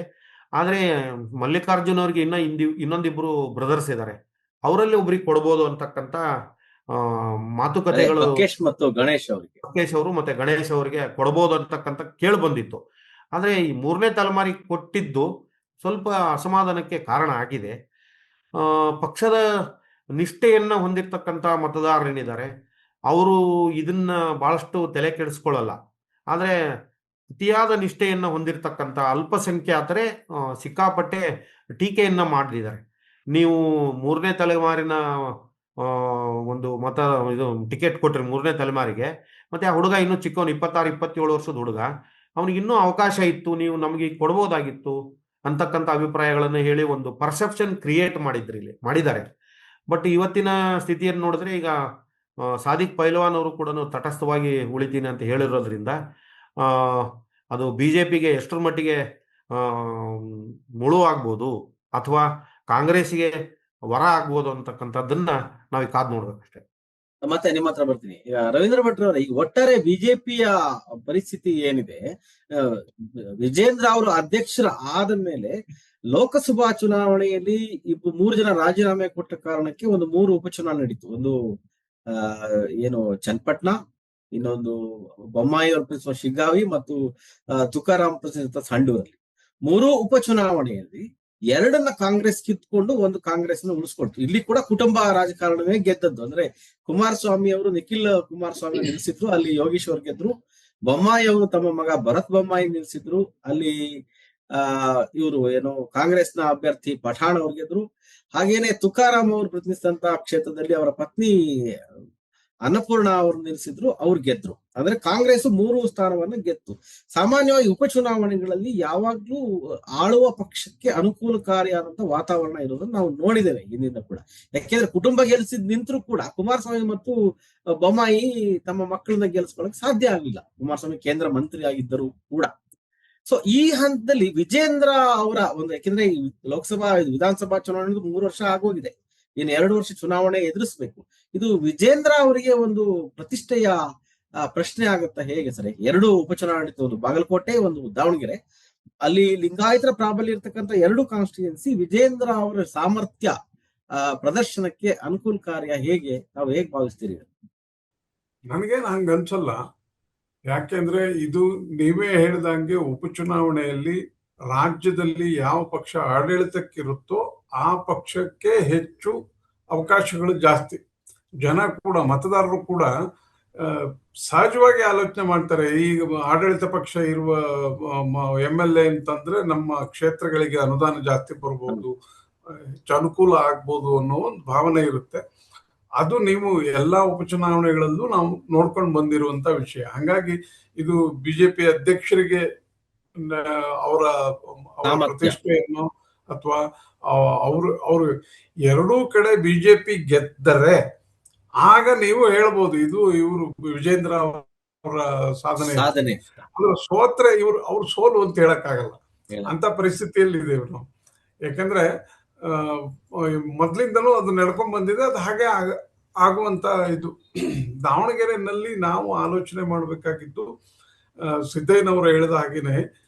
ಆದರೆ ಮಲ್ಲಿಕಾರ್ಜುನ್ ಅವ್ರಿಗೆ ಇನ್ನೊಂದಿಬ್ರು ಬ್ರದರ್ಸ್ ಇದ್ದಾರೆ, ಅವರಲ್ಲಿ ಒಬ್ರಿಗೆ ಕೊಡ್ಬೋದು ಅಂತಕ್ಕಂಥ ಮಾತುಕತೆಗಳು ರಾಕೇಶ್ ಮತ್ತು ಗಣೇಶ್ ಅವರು ಮತ್ತೆ ಗಣೇಶ್ ಅವರಿಗೆ ಕೊಡ್ಬೋದು ಅಂತಕ್ಕಂಥ ಕೇಳಿ ಬಂದಿತ್ತು. ಆದರೆ ಈ 3ನೇ ತಲೆಮಾರಿಗೆ ಕೊಟ್ಟಿದ್ದು ಸ್ವಲ್ಪ ಅಸಮಾಧಾನಕ್ಕೆ ಕಾರಣ ಆಗಿದೆ. ಪಕ್ಷದ ನಿಷ್ಠೆಯನ್ನ ಹೊಂದಿರತಕ್ಕಂಥ ಮತದಾರರೇನಿದ್ದಾರೆ ಅವರು ಇದನ್ನ ಬಹಳಷ್ಟು ತಲೆ ಕೆಡಿಸ್ಕೊಳ್ಳಲ್ಲ. ಆದರೆ ಅತಿಯಾದ ನಿಷ್ಠೆಯನ್ನ ಹೊಂದಿರತಕ್ಕಂಥ ಅಲ್ಪಸಂಖ್ಯಾತರೇ ಸಿಕ್ಕಾಪಟ್ಟೆ ಟೀಕೆಯನ್ನ ಮಾಡಿದ್ದಾರೆ. ನೀವು 3ನೇ ತಲೆಮಾರಿನ ಒಂದು ಟಿಕೆಟ್ ಕೊಟ್ರಿ 3ನೇ ತಲೆಮಾರಿಗೆ, ಮತ್ತೆ ಆ ಹುಡುಗ ಇನ್ನೂ ಚಿಕ್ಕವನು 26-27 ವರ್ಷದ ಹುಡುಗ, ಅವನಿಗೆ ಇನ್ನೂ ಅವಕಾಶ ಇತ್ತು, ನೀವು ನಮಗೆ ಕೊಡ್ಬೋದಾಗಿತ್ತು ಅಂತಕ್ಕಂಥ ಅಭಿಪ್ರಾಯಗಳನ್ನು ಹೇಳಿ ಒಂದು ಪರ್ಸೆಪ್ಷನ್ ಕ್ರಿಯೇಟ್ ಮಾಡಿದ್ದಾರೆ. ಬಟ್ ಇವತ್ತಿನ ಸ್ಥಿತಿಯನ್ನು ನೋಡಿದ್ರೆ ಈಗ ಸಾದಿಕ್ ಪೈಲ್ವಾನ್ ಅವರು ಕೂಡ ತಟಸ್ಥವಾಗಿ ಉಳಿತೀನಿ ಅಂತ ಹೇಳಿರೋದ್ರಿಂದ ಅದು ಬಿಜೆಪಿಗೆ ಎಷ್ಟರ ಮಟ್ಟಿಗೆ ಮುಳುವಾಗ್ಬೋದು ಅಥವಾ ಕಾಂಗ್ರೆಸ್ಗೆ ವರ ಆಗ್ಬೋದು ಅಂತಕ್ಕಂಥದ್ದನ್ನ ನಾವು ಕಾದ್ ನೋಡ್ಬೇಕಷ್ಟೇ. ಮತ್ತೆ ನಿಮ್ಮ ಹತ್ರ ಬರ್ತೀನಿ. ಈಗ ರವೀಂದ್ರ ಭಟ್ರವರ, ಈಗ ಒಟ್ಟಾರೆ ಬಿಜೆಪಿಯ ಪರಿಸ್ಥಿತಿ ಏನಿದೆ, ವಿಜೇಂದ್ರ ಅವರು ಅಧ್ಯಕ್ಷರ ಆದ ಮೇಲೆ ಲೋಕಸಭಾ ಚುನಾವಣೆಯಲ್ಲಿ 3 ಜನ ರಾಜೀನಾಮೆ ಕೊಟ್ಟ ಕಾರಣಕ್ಕೆ ಒಂದು 3 ಉಪಚುನಾವಣೆ ನಡೀತು. ಒಂದು ಏನು ಚನ್ನಪಟ್ಟಣ, ಇನ್ನೊಂದು ಬೊಮ್ಮಾಯಿ ಅವರು ಪ್ರತಿನಿಧಿಸುವ ಶಿಗ್ಗಾವಿ ಮತ್ತು ತುಕಾರಾಂ ಪ್ರತಿನಿಧಿಸುವ ಸಂಡೂರಲ್ಲಿ. 3 ಉಪಚುನಾವಣೆಯಲ್ಲಿ 2ನ್ನ ಕಾಂಗ್ರೆಸ್ ಕಿತ್ಕೊಂಡು ಒಂದು ಕಾಂಗ್ರೆಸ್ ಉಳಿಸ್ಕೊಳ್ತು. ಇಲ್ಲಿ ಕೂಡ ಕುಟುಂಬ ರಾಜಕಾರಣವೇ ಗೆದ್ದದ್ದು. ಅಂದ್ರೆ ಕುಮಾರಸ್ವಾಮಿ ಅವರು ನಿಖಿಲ್ ಕುಮಾರಸ್ವಾಮಿ ನಿಲ್ಸಿದ್ರು, ಅಲ್ಲಿ ಯೋಗೇಶ್ವರ್ ಗೆದ್ರು. ಬೊಮ್ಮಾಯಿ ಅವರು ತಮ್ಮ ಮಗ ಭರತ್ ಬೊಮ್ಮಾಯಿ ನಿಲ್ಸಿದ್ರು, ಅಲ್ಲಿ ಇವರು ಏನು ಕಾಂಗ್ರೆಸ್ನ ಅಭ್ಯರ್ಥಿ ಪಠಾಣ್ ಅವ್ರು ಗೆದ್ರು. ಹಾಗೇನೆ ತುಕಾರಾಂ ಅವರು ಪ್ರತಿನಿಧಿಸಿದಂತಹ ಕ್ಷೇತ್ರದಲ್ಲಿ ಅವರ ಪತ್ನಿ ಅನ್ನಪೂರ್ಣ ಅವರು ನಿಲ್ಸಿದ್ರು, ಅವ್ರು ಗೆದ್ರು. ಅಂದ್ರೆ ಕಾಂಗ್ರೆಸ್ 3 ಸ್ಥಾನವನ್ನ ಗೆತ್ತು. ಸಾಮಾನ್ಯವಾಗಿ ಉಪಚುನಾವಣೆಗಳಲ್ಲಿ ಯಾವಾಗ್ಲೂ ಆಳುವ ಪಕ್ಷಕ್ಕೆ ಅನುಕೂಲಕಾರಿಯಾದಂತಹ ವಾತಾವರಣ ಇರೋದನ್ನ ನಾವು ನೋಡಿದ್ದೇವೆ ಹಿಂದಿನ ಕೂಡ. ಯಾಕೆಂದ್ರೆ ಕುಟುಂಬ ಗೆಲ್ಸಿದ್ ನಿಂತರೂ ಕೂಡ ಕುಮಾರಸ್ವಾಮಿ ಮತ್ತು ಬೊಮ್ಮಾಯಿ ತಮ್ಮ ಮಕ್ಕಳನ್ನ ಗೆಲ್ಸ್ಕೊಳಕ್ ಸಾಧ್ಯ ಆಗಲಿಲ್ಲ. ಕುಮಾರಸ್ವಾಮಿ ಕೇಂದ್ರ ಮಂತ್ರಿ ಆಗಿದ್ದರು ಕೂಡ. ಸೊ ಈ ಹಂತದಲ್ಲಿ ವಿಜೇಂದ್ರ ಅವರ ಒಂದು, ಯಾಕೆಂದ್ರೆ ಈ ಲೋಕಸಭಾ ವಿಧಾನಸಭಾ ಚುನಾವಣೆ 3 ವರ್ಷ ಆಗೋಗಿದೆ, ಇನ್ನು 2 ವರ್ಷ ಚುನಾವಣೆ ಎದುರಿಸಬೇಕು. ಇದು ವಿಜೇಂದ್ರ ಅವರಿಗೆ ಒಂದು ಪ್ರತಿಷ್ಠೆಯ ಪ್ರಶ್ನೆ ಆಗುತ್ತಾ ಹೇಗೆ ಸರ್? 2 ಉಪಚುನಾವಣೆ, ಒಂದು ಬಾಗಲಕೋಟೆ, ಒಂದು ದಾವಣಗೆರೆ, ಅಲ್ಲಿ ಲಿಂಗಾಯತರ ಪ್ರಾಬಲ್ಯ ಇರ್ತಕ್ಕಂಥ 2 ಕಾನ್ಸ್ಟಿಟ್ಯೂನ್ಸಿ ವಿಜೇಂದ್ರ ಅವರ ಸಾಮರ್ಥ್ಯ ಪ್ರದರ್ಶನಕ್ಕೆ ಅನುಕೂಲಕಾರಿಯ ಹೇಗೆ, ತಾವು ಹೇಗೆ ಭಾವಿಸ್ತೀರಿ? ನನಗೇನು ಹಂಗ ಅನ್ಸಲ್ಲ. ಯಾಕೆಂದ್ರೆ ಇದು ನೀವೇ ಹೇಳಿದಂಗೆ ಉಪಚುನಾವಣೆಯಲ್ಲಿ ರಾಜ್ಯದಲ್ಲಿ ಯಾವ ಪಕ್ಷ ಆಡಳಿತಕ್ಕಿರುತ್ತೋ ಆ ಪಕ್ಷಕ್ಕೆ ಹೆಚ್ಚು ಅವಕಾಶಗಳು ಜಾಸ್ತಿ. ಜನ ಕೂಡ, ಮತದಾರರು ಕೂಡ ಸಹಜವಾಗಿ ಆಲೋಚನೆ ಮಾಡ್ತಾರೆ. ಈಗ ಆಡಳಿತ ಪಕ್ಷ ಇರುವ MLA ಅಂತಂದ್ರೆ ನಮ್ಮ ಕ್ಷೇತ್ರಗಳಿಗೆ ಅನುದಾನ ಜಾಸ್ತಿ ಬರ್ಬೋದು, ಹೆಚ್ಚು ಅನುಕೂಲ ಆಗ್ಬೋದು ಅನ್ನೋ ಒಂದು ಭಾವನೆ ಇರುತ್ತೆ. ಅದು ನೀವು ಎಲ್ಲಾ ಉಪಚುನಾವಣೆಗಳಲ್ಲೂ ನಾವು ನೋಡ್ಕೊಂಡು ಬಂದಿರುವಂತ ವಿಷಯ. ಹಂಗಾಗಿ ಇದು ಬಿಜೆಪಿ ಅಧ್ಯಕ್ಷರಿಗೆ ಅವರ ಪ್ರತಿಷ್ಠೆಯನ್ನು ಅಥವಾ ಅವರು ಎರಡೂ ಕಡೆ ಬಿಜೆಪಿ ಗೆದ್ದರೆ ಆಗ ನೀವು ಹೇಳ್ಬೋದು ಇದು ಇವರು ವಿಜೇಂದ್ರ ಅವರ ಸಾಧನೆ. ಅಂದ್ರೆ ಸೋತ್ರೆ ಅವ್ರ ಸೋಲು ಅಂತ ಹೇಳಕ್ಕಾಗಲ್ಲ. ಅಂತ ಪರಿಸ್ಥಿತಿಯಲ್ಲಿ ಇದೇವೆ ನಾವು. ಯಾಕಂದ್ರೆ ಮೊದ್ಲಿಂದನೂ ಅದು ನಡ್ಕೊಂಡ್ ಬಂದಿದೆ, ಅದು ಹಾಗೆ ಆಗುವಂತ ಇದು. ದಾವಣಗೆರೆಯಲ್ಲಿ ನಾವು ಆಲೋಚನೆ ಮಾಡಬೇಕಾಗಿದ್ದು, ಸಿದ್ದಯ್ಯನವರು ಹೇಳಿದ ಹಾಗೇನೆ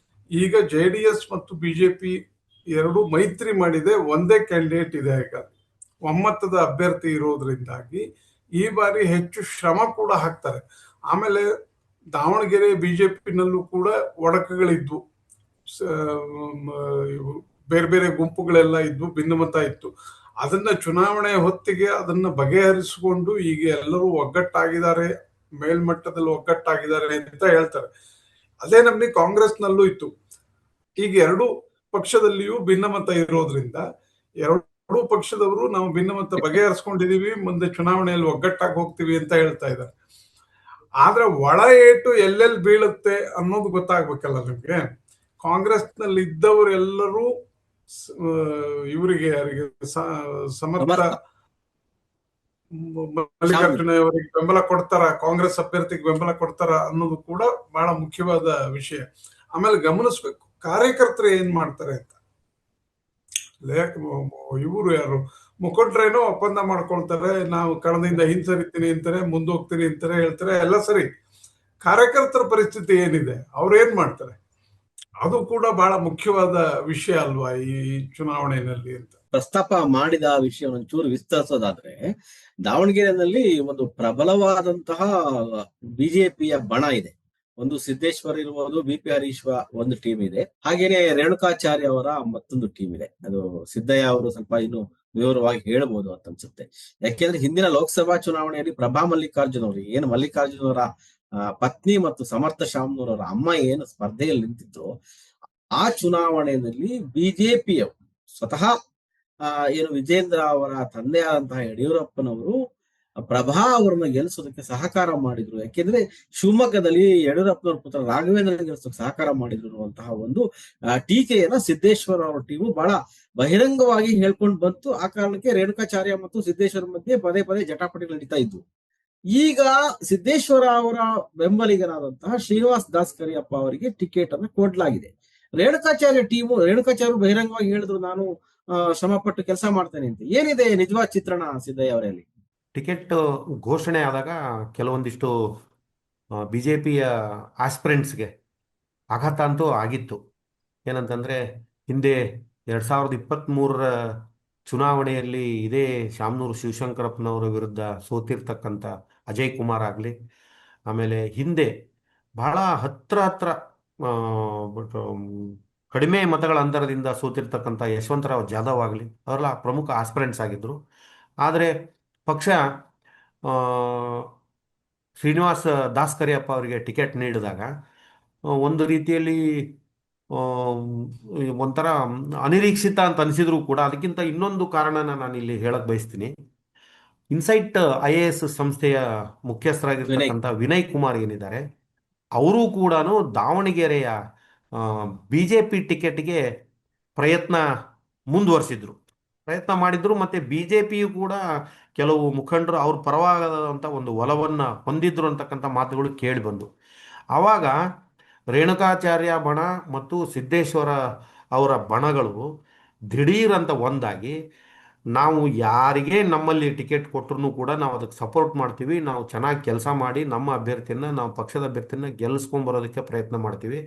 ಈಗ JDS ಮತ್ತು ಬಿಜೆಪಿ ಎರಡು ಮೈತ್ರಿ ಮಾಡಿದೆ, ಒಂದೇ ಕ್ಯಾಂಡಿಡೇಟ್ ಇದೆ. ಈಗ ಒಮ್ಮತದ ಅಭ್ಯರ್ಥಿ ಇರೋದ್ರಿಂದಾಗಿ ಈ ಬಾರಿ ಹೆಚ್ಚು ಶ್ರಮ ಕೂಡ ಹಾಕ್ತಾರೆ. ಆಮೇಲೆ ದಾವಣಗೆರೆ ಬಿಜೆಪಿನಲ್ಲೂ ಕೂಡ ಒಡಕುಗಳಿದ್ವು, ಬೇರೆ ಬೇರೆ ಗುಂಪುಗಳೆಲ್ಲ ಇದ್ವು, ಭಿನ್ನಮತ ಇತ್ತು. ಅದನ್ನ ಚುನಾವಣೆ ಹೊತ್ತಿಗೆ ಅದನ್ನ ಬಗೆಹರಿಸಿಕೊಂಡು ಈಗ ಎಲ್ಲರೂ ಒಗ್ಗಟ್ಟಾಗಿದ್ದಾರೆ, ಮೇಲ್ಮಟ್ಟದಲ್ಲಿ ಒಗ್ಗಟ್ಟಾಗಿದ್ದಾರೆ ಅಂತ ಹೇಳ್ತಾರೆ. ಅದೇ ನಮ್ಗೆ ಕಾಂಗ್ರೆಸ್ನಲ್ಲೂ ಇತ್ತು. ಈಗ ಎರಡು ಪಕ್ಷದಲ್ಲಿಯೂ ಭಿನ್ನಮತ ಇರೋದ್ರಿಂದ ಎರಡೂ ಪಕ್ಷದವರು ನಾವು ಭಿನ್ನಮತ ಬಗೆಹರಿಸ್ಕೊಂಡಿದೀವಿ, ಮುಂದೆ ಚುನಾವಣೆಯಲ್ಲಿ ಒಗ್ಗಟ್ಟಾಗಿ ಹೋಗ್ತೀವಿ ಅಂತ ಹೇಳ್ತಾ ಇದ್ದಾರೆ. ಆದ್ರೆ ಒಳ ಏಟು ಎಲ್ಲೆಲ್ಲಿ ಬೀಳುತ್ತೆ ಅನ್ನೋದು ಗೊತ್ತಾಗ್ಬೇಕಲ್ಲ ನಿಮ್ಗೆ. ಕಾಂಗ್ರೆಸ್ನಲ್ಲಿ ಇದ್ದವರೆಲ್ಲರೂ ಇವರಿಗೆ ಯಾರಿಗೆ ಸಮರ್ಥ ಮಲ್ಲಿಕಾರ್ಜುನ ಅವರಿಗೆ ಬೆಂಬಲ ಕೊಡ್ತಾರ, ಕಾಂಗ್ರೆಸ್ ಅಭ್ಯರ್ಥಿಗೆ ಬೆಂಬಲ ಕೊಡ್ತಾರ ಅನ್ನೋದು ಕೂಡ ಬಹಳ ಮುಖ್ಯವಾದ ವಿಷಯ. ಆಮೇಲೆ ಗಮನಿಸ್ಬೇಕು ಕಾರ್ಯಕರ್ತರು ಏನ್ ಮಾಡ್ತಾರೆ ಅಂತ. ಇವರು ಯಾರು ಮುಖಂಡ್ರೇನೋ ಒಪ್ಪಂದ ಮಾಡ್ಕೊಳ್ತಾರೆ, ನಾವು ಕಣದಿಂದ ಹಿಂಸರಿತೀನಿ ಅಂತಾರೆ, ಮುಂದೋಗ್ತೀನಿ ಅಂತಾರೆ, ಹೇಳ್ತಾರೆ, ಎಲ್ಲ ಸರಿ. ಕಾರ್ಯಕರ್ತರ ಪರಿಸ್ಥಿತಿ ಏನಿದೆ, ಅವ್ರು ಏನ್ ಮಾಡ್ತಾರೆ, ಅದು ಕೂಡ ಬಹಳ ಮುಖ್ಯವಾದ ವಿಷಯ ಅಲ್ವಾ ಈ ಚುನಾವಣೆಯಲ್ಲಿ ಅಂತ ಪ್ರಸ್ತಾಪ ಮಾಡಿದ ವಿಷಯ ಒಂಚೂರು ವಿಸ್ತರಿಸೋದಾದ್ರೆ, ದಾವಣಗೆರೆಯಲ್ಲಿ ಒಂದು ಪ್ರಬಲವಾದಂತಹ ಬಿಜೆಪಿಯ ಬಣ ಇದೆ. ಒಂದು ಸಿದ್ದೇಶ್ವರ್ ಇರ್ಬೋದು, BP ಹರೀಶ್ ಒಂದು ಟೀಮ್ ಇದೆ, ಹಾಗೇನೆ ರೇಣುಕಾಚಾರ್ಯ ಅವರ ಮತ್ತೊಂದು ಟೀಮ್ ಇದೆ. ಅದು ಸಿದ್ದಯ್ಯ ಅವರು ಸ್ವಲ್ಪ ಇನ್ನು ವಿವರವಾಗಿ ಹೇಳ್ಬೋದು ಅಂತ ಅನ್ಸುತ್ತೆ. ಯಾಕೆಂದ್ರೆ ಹಿಂದಿನ ಲೋಕಸಭಾ ಚುನಾವಣೆಯಲ್ಲಿ ಪ್ರಭಾ ಮಲ್ಲಿಕಾರ್ಜುನ್ ಅವರು, ಏನು ಮಲ್ಲಿಕಾರ್ಜುನ್ ಅವರ ಪತ್ನಿ ಮತ್ತು ಸಮರ್ಥ ಶಾಮ್ನೂರ್ ಅವರ ಅಮ್ಮ ಏನು ಸ್ಪರ್ಧೆಯಲ್ಲಿ ನಿಂತಿದ್ರು, ಆ ಚುನಾವಣೆಯಲ್ಲಿ ಬಿಜೆಪಿಯವರು ಸ್ವತಃ ಏನು ವಿಜೇಂದ್ರ ಅವರ ತಂದೆಯಾದಂತಹ ಯಡಿಯೂರಪ್ಪನವರು ಪ್ರಭಾ ಅವರನ್ನ ಗೆಲ್ಲಿಸೋದಕ್ಕೆ ಸಹಕಾರ ಮಾಡಿದ್ರು. ಯಾಕೆಂದ್ರೆ ಶಿವಮೊಗ್ಗದಲ್ಲಿ ಯಡಿಯೂರಪ್ಪನವ್ರ ಪುತ್ರ ರಾಘವೇಂದ್ರ ಗೆಲ್ಲಿಸೋಕೆ ಸಹಕಾರ ಮಾಡಿದ್ರು ಅನ್ನುವಂತಹ ಒಂದು ಟೀಕೆಯನ್ನ ಸಿದ್ದೇಶ್ವರ ಅವರ ಟೀಮು ಬಹಳ ಬಹಿರಂಗವಾಗಿ ಹೇಳ್ಕೊಂಡು ಬಂತು. ಆ ಕಾರಣಕ್ಕೆ ರೇಣುಕಾಚಾರ್ಯ ಮತ್ತು ಸಿದ್ದೇಶ್ವರ ಮಧ್ಯೆ ಪದೇ ಪದೇ ಜಟಾಪಟಿಗಳು ನಡೀತಾ ಇದ್ವು. ಈಗ ಸಿದ್ದೇಶ್ವರ ಅವರ ಬೆಂಬಲಿಗರಾದಂತಹ ಶ್ರೀನಿವಾಸ್ ದಾಸ್ ಕರಿಯಪ್ಪ ಅವರಿಗೆ ಟಿಕೆಟ್ ಅನ್ನು ಕೊಡ್ಲಾಗಿದೆ. ರೇಣುಕಾಚಾರ್ಯ ಬಹಿರಂಗವಾಗಿ ಹೇಳಿದ್ರು, ನಾನು ಶ್ರಮಪಟ್ಟು ಕೆಲಸ ಮಾಡ್ತೇನೆ ಅಂತ. ಏನಿದೆ ನಿಜವಾದ ಚಿತ್ರಣ ಸಿದ್ದಯ್ಯ ಅವರಲ್ಲಿ? ಟಿಕೆಟ್ ಘೋಷಣೆ ಆದಾಗ ಕೆಲವೊಂದಿಷ್ಟು BJPಯ ಆಸ್ಪಿರೆಂಟ್ಸ್ಗೆ ಆಘಾತ ಅಂತೂ ಆಗಿತ್ತು. ಏನಂತಂದರೆ, ಹಿಂದೆ 2023ರ ಚುನಾವಣೆಯಲ್ಲಿ ಇದೇ ಶಾಮನೂರು ಶಿವಶಂಕರಪ್ಪನವರ ವಿರುದ್ಧ ಸೋತಿರ್ತಕ್ಕಂಥ ಅಜಯ್ ಕುಮಾರ್ ಆಗಲಿ, ಆಮೇಲೆ ಹಿಂದೆ ಬಹಳ ಹತ್ರ ಕಡಿಮೆ ಮತಗಳ ಅಂತರದಿಂದ ಸೋತಿರ್ತಕ್ಕಂಥ ಯಶವಂತರಾವ್ ಜಾಧವ್ ಆಗಲಿ, ಅವರೆಲ್ಲ ಪ್ರಮುಖ ಆಸ್ಪಿರೆಂಟ್ಸ್ ಆಗಿದ್ದರು. ಆದರೆ ಪಕ್ಷ ಶ್ರೀನಿವಾಸ್ ದಾಸ್ ಕರಿಯಪ್ಪ ಅವರಿಗೆ ಟಿಕೆಟ್ ನೀಡಿದಾಗ ಒಂದು ರೀತಿಯಲ್ಲಿ ಒಂಥರ ಅನಿರೀಕ್ಷಿತ ಅಂತ ಅನಿಸಿದ್ರು ಕೂಡ, ಅದಕ್ಕಿಂತ ಇನ್ನೊಂದು ಕಾರಣನ ನಾನು ಇಲ್ಲಿ ಹೇಳಕ್ಕೆ ಬಯಸ್ತೀನಿ. ಇನ್ಸೈಟ್ IAS ಸಂಸ್ಥೆಯ ಮುಖ್ಯಸ್ಥರಾಗಿರ್ತಕ್ಕಂಥ ವಿನಯ್ ಕುಮಾರ್ ಏನಿದ್ದಾರೆ, ಅವರು ಕೂಡ ದಾವಣಗೆರೆಯ BJP ಟಿಕೆಟ್ಗೆ ಪ್ರಯತ್ನ ಮುಂದುವರಿಸಿದ್ರು, ಪ್ರಯತ್ನ ಮಾಡಿದ್ರು. ಮತ್ತು BJPಯು ಕೂಡ ಕೆಲವು ಮುಖಂಡರು ಅವ್ರ ಪರವಾದಂಥ ಒಂದು ಒಲವನ್ನು ಹೊಂದಿದ್ರು ಅಂತಕ್ಕಂಥ ಮಾತುಗಳು ಕೇಳಿ ಬಂದು, ಆವಾಗ ರೇಣುಕಾಚಾರ್ಯ ಬಣ ಮತ್ತು ಸಿದ್ದೇಶ್ವರ ಅವರ ಬಣಗಳು ದಿಢೀರಂತ ಒಂದಾಗಿ, ನಾವು ಯಾರಿಗೆ ನಮ್ಮಲ್ಲಿ ಟಿಕೆಟ್ ಕೊಟ್ಟರು ಕೂಡ ನಾವು ಅದಕ್ಕೆ ಸಪೋರ್ಟ್ ಮಾಡ್ತೀವಿ, ನಾವು ಚೆನ್ನಾಗಿ ಕೆಲಸ ಮಾಡಿ ನಮ್ಮ ಅಭ್ಯರ್ಥಿಯನ್ನು, ನಾವು ಪಕ್ಷದ ಅಭ್ಯರ್ಥಿಯನ್ನು ಗೆಲ್ಲಿಸ್ಕೊಂಬರೋದಕ್ಕೆ ಪ್ರಯತ್ನ ಮಾಡ್ತೀವಿ,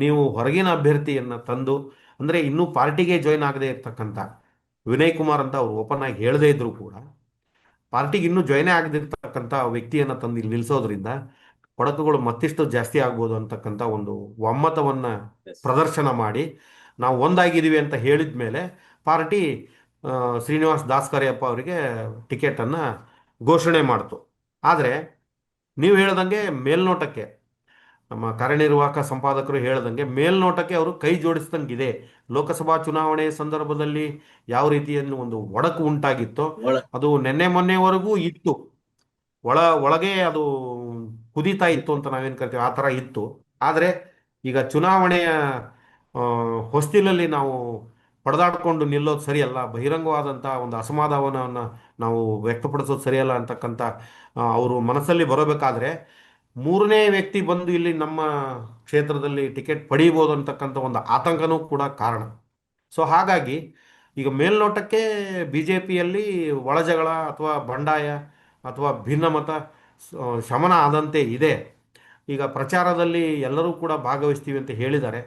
ನೀವು ಹೊರಗಿನ ಅಭ್ಯರ್ಥಿಯನ್ನು ತಂದು, ಅಂದರೆ ಇನ್ನೂ ಪಾರ್ಟಿಗೆ ಜಾಯ್ನ್ ಆಗದೆ ಇರ್ತಕ್ಕಂಥ ವಿನಯ್ ಕುಮಾರ್ ಅಂತ ಅವ್ರು ಓಪನ್ ಆಗಿ ಹೇಳದೇ ಇದ್ರು ಕೂಡ ಪಾರ್ಟಿಗೆ ಇನ್ನೂ ಜಾಯ್ನೇ ಆಗದಿರ್ತಕ್ಕಂಥ ವ್ಯಕ್ತಿಯನ್ನು ತಂದು ಇಲ್ಲಿ ನಿಲ್ಲಿಸೋದ್ರಿಂದ ಒಡಕುಗಳು ಮತ್ತಿಷ್ಟು ಜಾಸ್ತಿ ಆಗ್ಬೋದು ಅಂತಕ್ಕಂಥ ಒಂದು ಒಮ್ಮತವನ್ನು ಪ್ರದರ್ಶನ ಮಾಡಿ ನಾವು ಒಂದಾಗಿದ್ದೀವಿ ಅಂತ ಹೇಳಿದ ಮೇಲೆ ಪಾರ್ಟಿ ಶ್ರೀನಿವಾಸ್ ದಾಸ್ಕರಿಯಪ್ಪ ಅವರಿಗೆ ಟಿಕೆಟನ್ನು ಘೋಷಣೆ ಮಾಡ್ತು. ಆದರೆ ನೀವು ಹೇಳ್ದಂಗೆ ಮೇಲ್ನೋಟಕ್ಕೆ, ನಮ್ಮ ಕಾರ್ಯನಿರ್ವಾಹಕ ಸಂಪಾದಕರು ಹೇಳ್ದಂಗೆ ಮೇಲ್ನೋಟಕ್ಕೆ ಅವರು ಕೈ ಜೋಡಿಸ್ದಂಗಿದೆ. ಲೋಕಸಭಾ ಚುನಾವಣೆ ಸಂದರ್ಭದಲ್ಲಿ ಯಾವ ರೀತಿಯನ್ನು ಒಂದು ಒಡಕು ಉಂಟಾಗಿತ್ತೋ ಅದು ನಿನ್ನೆ ಮೊನ್ನೆವರೆಗೂ ಇತ್ತು, ಒಳಗೆ ಅದು ಕುದೀತಾ ಇತ್ತು ಅಂತ ನಾವೇನು ಕರಿತೀವಿ, ಆ ಥರ ಇತ್ತು. ಆದರೆ ಈಗ ಚುನಾವಣೆಯ ಹೊಸ್ತಿಲಲ್ಲಿ ನಾವು ಪಡೆದಾಡಿಕೊಂಡು ನಿಲ್ಲೋದು ಸರಿಯಲ್ಲ, ಬಹಿರಂಗವಾದಂಥ ಒಂದು ಅಸಮಾಧಾನವನ್ನು ನಾವು ವ್ಯಕ್ತಪಡಿಸೋದು ಸರಿಯಲ್ಲ ಅಂತಕ್ಕಂಥ ಅವರು ಮನಸ್ಸಲ್ಲಿ ಬರಬೇಕಾದ್ರೆ ಮೂರನೇ ವ್ಯಕ್ತಿ ಬಂದು ಇಲ್ಲಿ ನಮ್ಮ ಕ್ಷೇತ್ರದಲ್ಲಿ ಟಿಕೆಟ್ ಪಡೀಬೋದು ಅಂತಕ್ಕಂಥ ಒಂದು ಆತಂಕನೂ ಕೂಡ ಕಾರಣ. ಸೊ ಹಾಗಾಗಿ ಈಗ ಮೇಲ್ನೋಟಕ್ಕೆ BJPಯಲ್ಲಿ ಒಳಜಗಳ ಅಥವಾ ಬಂಡಾಯ ಅಥವಾ ಭಿನ್ನಮತ ಶಮನ ಆದಂತೆ ಇದೆ. ಈಗ ಪ್ರಚಾರದಲ್ಲಿ ಎಲ್ಲರೂ ಕೂಡ ಭಾಗವಹಿಸ್ತೀವಿ ಅಂತ ಹೇಳಿದ್ದಾರೆ.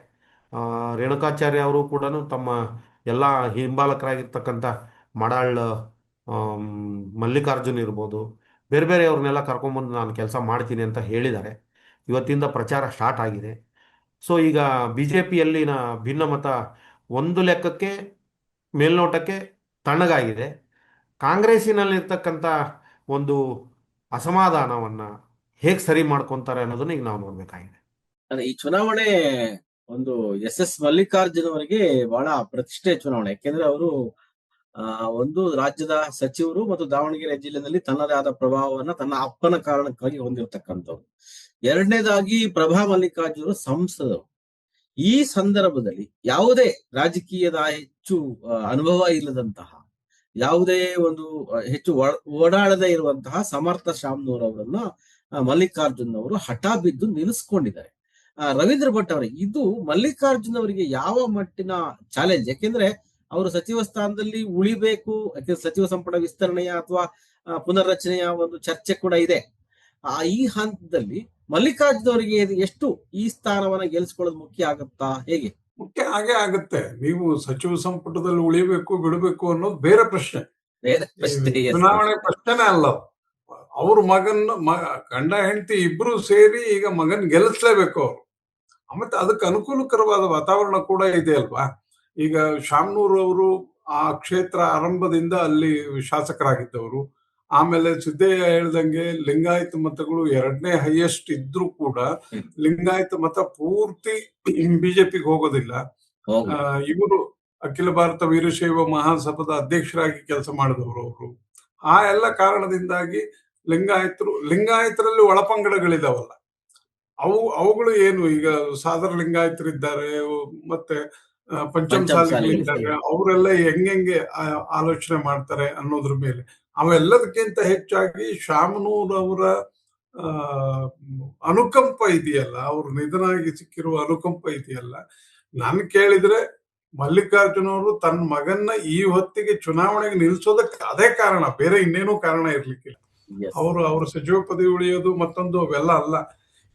ರೇಣುಕಾಚಾರ್ಯ ಅವರು ಕೂಡ ತಮ್ಮ ಎಲ್ಲ ಹಿಂಬಾಲಕರಾಗಿರ್ತಕ್ಕಂಥ ಮಾಡಾಳ್ ಮಲ್ಲಿಕಾರ್ಜುನ್ ಇರ್ಬೋದು, ಬೇರೆ ಬೇರೆಯವ್ರನ್ನೆಲ್ಲ ಕರ್ಕೊಂಬಂದು ನಾನು ಕೆಲಸ ಮಾಡ್ತೀನಿ ಅಂತ ಹೇಳಿದ್ದಾರೆ. ಇವತ್ತಿಂದ ಪ್ರಚಾರ ಸ್ಟಾರ್ಟ್ ಆಗಿದೆ. ಸೊ ಈಗ BJPಯಲ್ಲಿನ ಭಿನ್ನಮತ ಒಂದು ಲೆಕ್ಕಕ್ಕೆ ಮೇಲ್ನೋಟಕ್ಕೆ ತಣ್ಣಗಾಗಿದೆ. ಕಾಂಗ್ರೆಸ್ಸಿನಲ್ಲಿರ್ತಕ್ಕಂಥ ಒಂದು ಅಸಮಾಧಾನವನ್ನು ಹೇಗೆ ಸರಿ ಮಾಡ್ಕೊತಾರೆ ಅನ್ನೋದನ್ನ ಈಗ ನಾವು ನೋಡ್ಬೇಕಾಗಿದೆ. ಈ ಚುನಾವಣೆ ಒಂದು SS ಮಲ್ಲಿಕಾರ್ಜುನ್ ಅವರಿಗೆ ಬಹಳ ಪ್ರತಿಷ್ಠೆ ಚುನಾವಣೆ. ಯಾಕೆಂದ್ರೆ ಅವರು ಒಂದು ರಾಜ್ಯದ ಸಚಿವರು ಮತ್ತು ದಾವಣಗೆರೆ ಜಿಲ್ಲೆಯಲ್ಲಿ ತನ್ನದೇ ಆದ ಪ್ರಭಾವವನ್ನ ತನ್ನ ಅಪ್ಪನ ಕಾರಣಕ್ಕಾಗಿ ಹೊಂದಿರತಕ್ಕಂಥವ್ರು. ಎರಡನೇದಾಗಿ ಪ್ರಭಾ ಮಲ್ಲಿಕಾರ್ಜುನ್ ಸಂಸದರು. ಈ ಸಂದರ್ಭದಲ್ಲಿ ಯಾವುದೇ ರಾಜಕೀಯದ ಹೆಚ್ಚು ಅನುಭವ ಇಲ್ಲದಂತಹ, ಯಾವುದೇ ಒಂದು ಹೆಚ್ಚು ಓಡಾಡದೇ ಇರುವಂತಹ ಸಮರ್ಥ ಶಾಮ್ನೂರ್ ಅವರನ್ನ ಮಲ್ಲಿಕಾರ್ಜುನ್ ಅವರು ಹಠ ಬಿದ್ದು ನಿಲ್ಲಿಸ್ಕೊಂಡಿದ್ದಾರೆ. ರವೀಂದ್ರ ಭಟ್ ಅವರಿಗೆ ಇದು ಮಲ್ಲಿಕಾರ್ಜುನ್ ಅವರಿಗೆ ಯಾವ ಮಟ್ಟಿನ ಚಾಲೆಂಜ್? ಯಾಕೆಂದ್ರೆ ಅವರು ಸಚಿವ ಸ್ಥಾನದಲ್ಲಿ ಉಳಿಬೇಕು, ಯಾಕೆಂದ್ರೆ ಸಚಿವ ಸಂಪುಟ ವಿಸ್ತರಣೆಯ ಅಥವಾ ಪುನರ್ರಚನೆಯ ಒಂದು ಚರ್ಚೆ ಕೂಡ ಇದೆ. ಈ ಹಂತದಲ್ಲಿ ಮಲ್ಲಿಕಾರ್ಜುನ್ ಅವರಿಗೆ ಎಷ್ಟು ಈ ಸ್ಥಾನವನ್ನ ಗೆಲ್ಸ್ಕೊಳ್ಳೋದು ಮುಖ್ಯ ಆಗುತ್ತಾ, ಹೇಗೆ? ಮುಖ್ಯ ಹಾಗೆ ಆಗುತ್ತೆ. ನೀವು ಸಚಿವ ಸಂಪುಟದಲ್ಲಿ ಉಳಿಬೇಕು ಬಿಡಬೇಕು ಅನ್ನೋದು ಬೇರೆ ಪ್ರಶ್ನೆ, ಚುನಾವಣೆ ಪ್ರಶ್ನೆನೇ ಅಲ್ಲ. ಅವ್ರ ಗಂಡ ಹೆಂಡತಿ ಇಬ್ರು ಸೇರಿ ಈಗ ಮಗನ್ ಗೆಲ್ಲಿಸ್ಲೇಬೇಕು ಅವರು. ಮತ್ತೆ ಅದಕ್ಕೆ ಅನುಕೂಲಕರವಾದ ವಾತಾವರಣ ಕೂಡ ಇದೆ ಅಲ್ವಾ. ಈಗ ಶಾಮ್ನೂರ್ ಅವರು ಆ ಕ್ಷೇತ್ರ ಆರಂಭದಿಂದ ಅಲ್ಲಿ ಶಾಸಕರಾಗಿದ್ದವರು. ಆಮೇಲೆ ಸಿದ್ದಯ್ಯ ಹೇಳ್ದಂಗೆ ಲಿಂಗಾಯತ ಮತಗಳು ಎರಡನೇ ಹೈಯೆಸ್ಟ್ ಇದ್ರೂ ಕೂಡ ಲಿಂಗಾಯತ ಮತ ಪೂರ್ತಿ BJPಗೆ ಹೋಗೋದಿಲ್ಲ. ಇವರು ಅಖಿಲ ಭಾರತ ವೀರಶೈವ ಮಹಾಸಭಾದ ಅಧ್ಯಕ್ಷರಾಗಿ ಕೆಲಸ ಮಾಡಿದವರು ಅವರು. ಆ ಎಲ್ಲ ಕಾರಣದಿಂದಾಗಿ ಲಿಂಗಾಯತರಲ್ಲಿ ಒಳಪಂಗಡಗಳಿದಾವಲ್ಲ, ಅವುಗಳು ಏನು, ಈಗ ಸಾದರ ಲಿಂಗಾಯತರಿದ್ದಾರೆ, ಮತ್ತೆ ಪಂಚಮಸಾಲಿಗಳಿದ್ದಾರೆ, ಅವರೆಲ್ಲ ಹೆಂಗೆ ಆಲೋಚನೆ ಮಾಡ್ತಾರೆ ಅನ್ನೋದ್ರ ಮೇಲೆ. ಅವೆಲ್ಲದಕ್ಕಿಂತ ಹೆಚ್ಚಾಗಿ ಶಾಮನೂರ್ ಅವರ ಅನುಕಂಪ ಇದೆಯಲ್ಲ, ಅವ್ರು ನಿಧನಾಗಿ ಸಿಕ್ಕಿರುವ ಅನುಕಂಪ ಇದೆಯಲ್ಲ, ನಾನು ಕೇಳಿದ್ರೆ ಮಲ್ಲಿಕಾರ್ಜುನ್ ಅವರು ತನ್ನ ಮಗನ್ನ ಈ ಹೊತ್ತಿಗೆ ಚುನಾವಣೆಗೆ ನಿಲ್ಸೋದಕ್ಕೆ ಅದೇ ಕಾರಣ, ಬೇರೆ ಇನ್ನೇನೂ ಕಾರಣ ಇರ್ಲಿಕ್ಕಿಲ್ಲ. ಅವ್ರ ಸಚಿವ ಪದವಿ ಉಳಿಯೋದು ಮತ್ತೊಂದು ಅವೆಲ್ಲ ಅಲ್ಲ.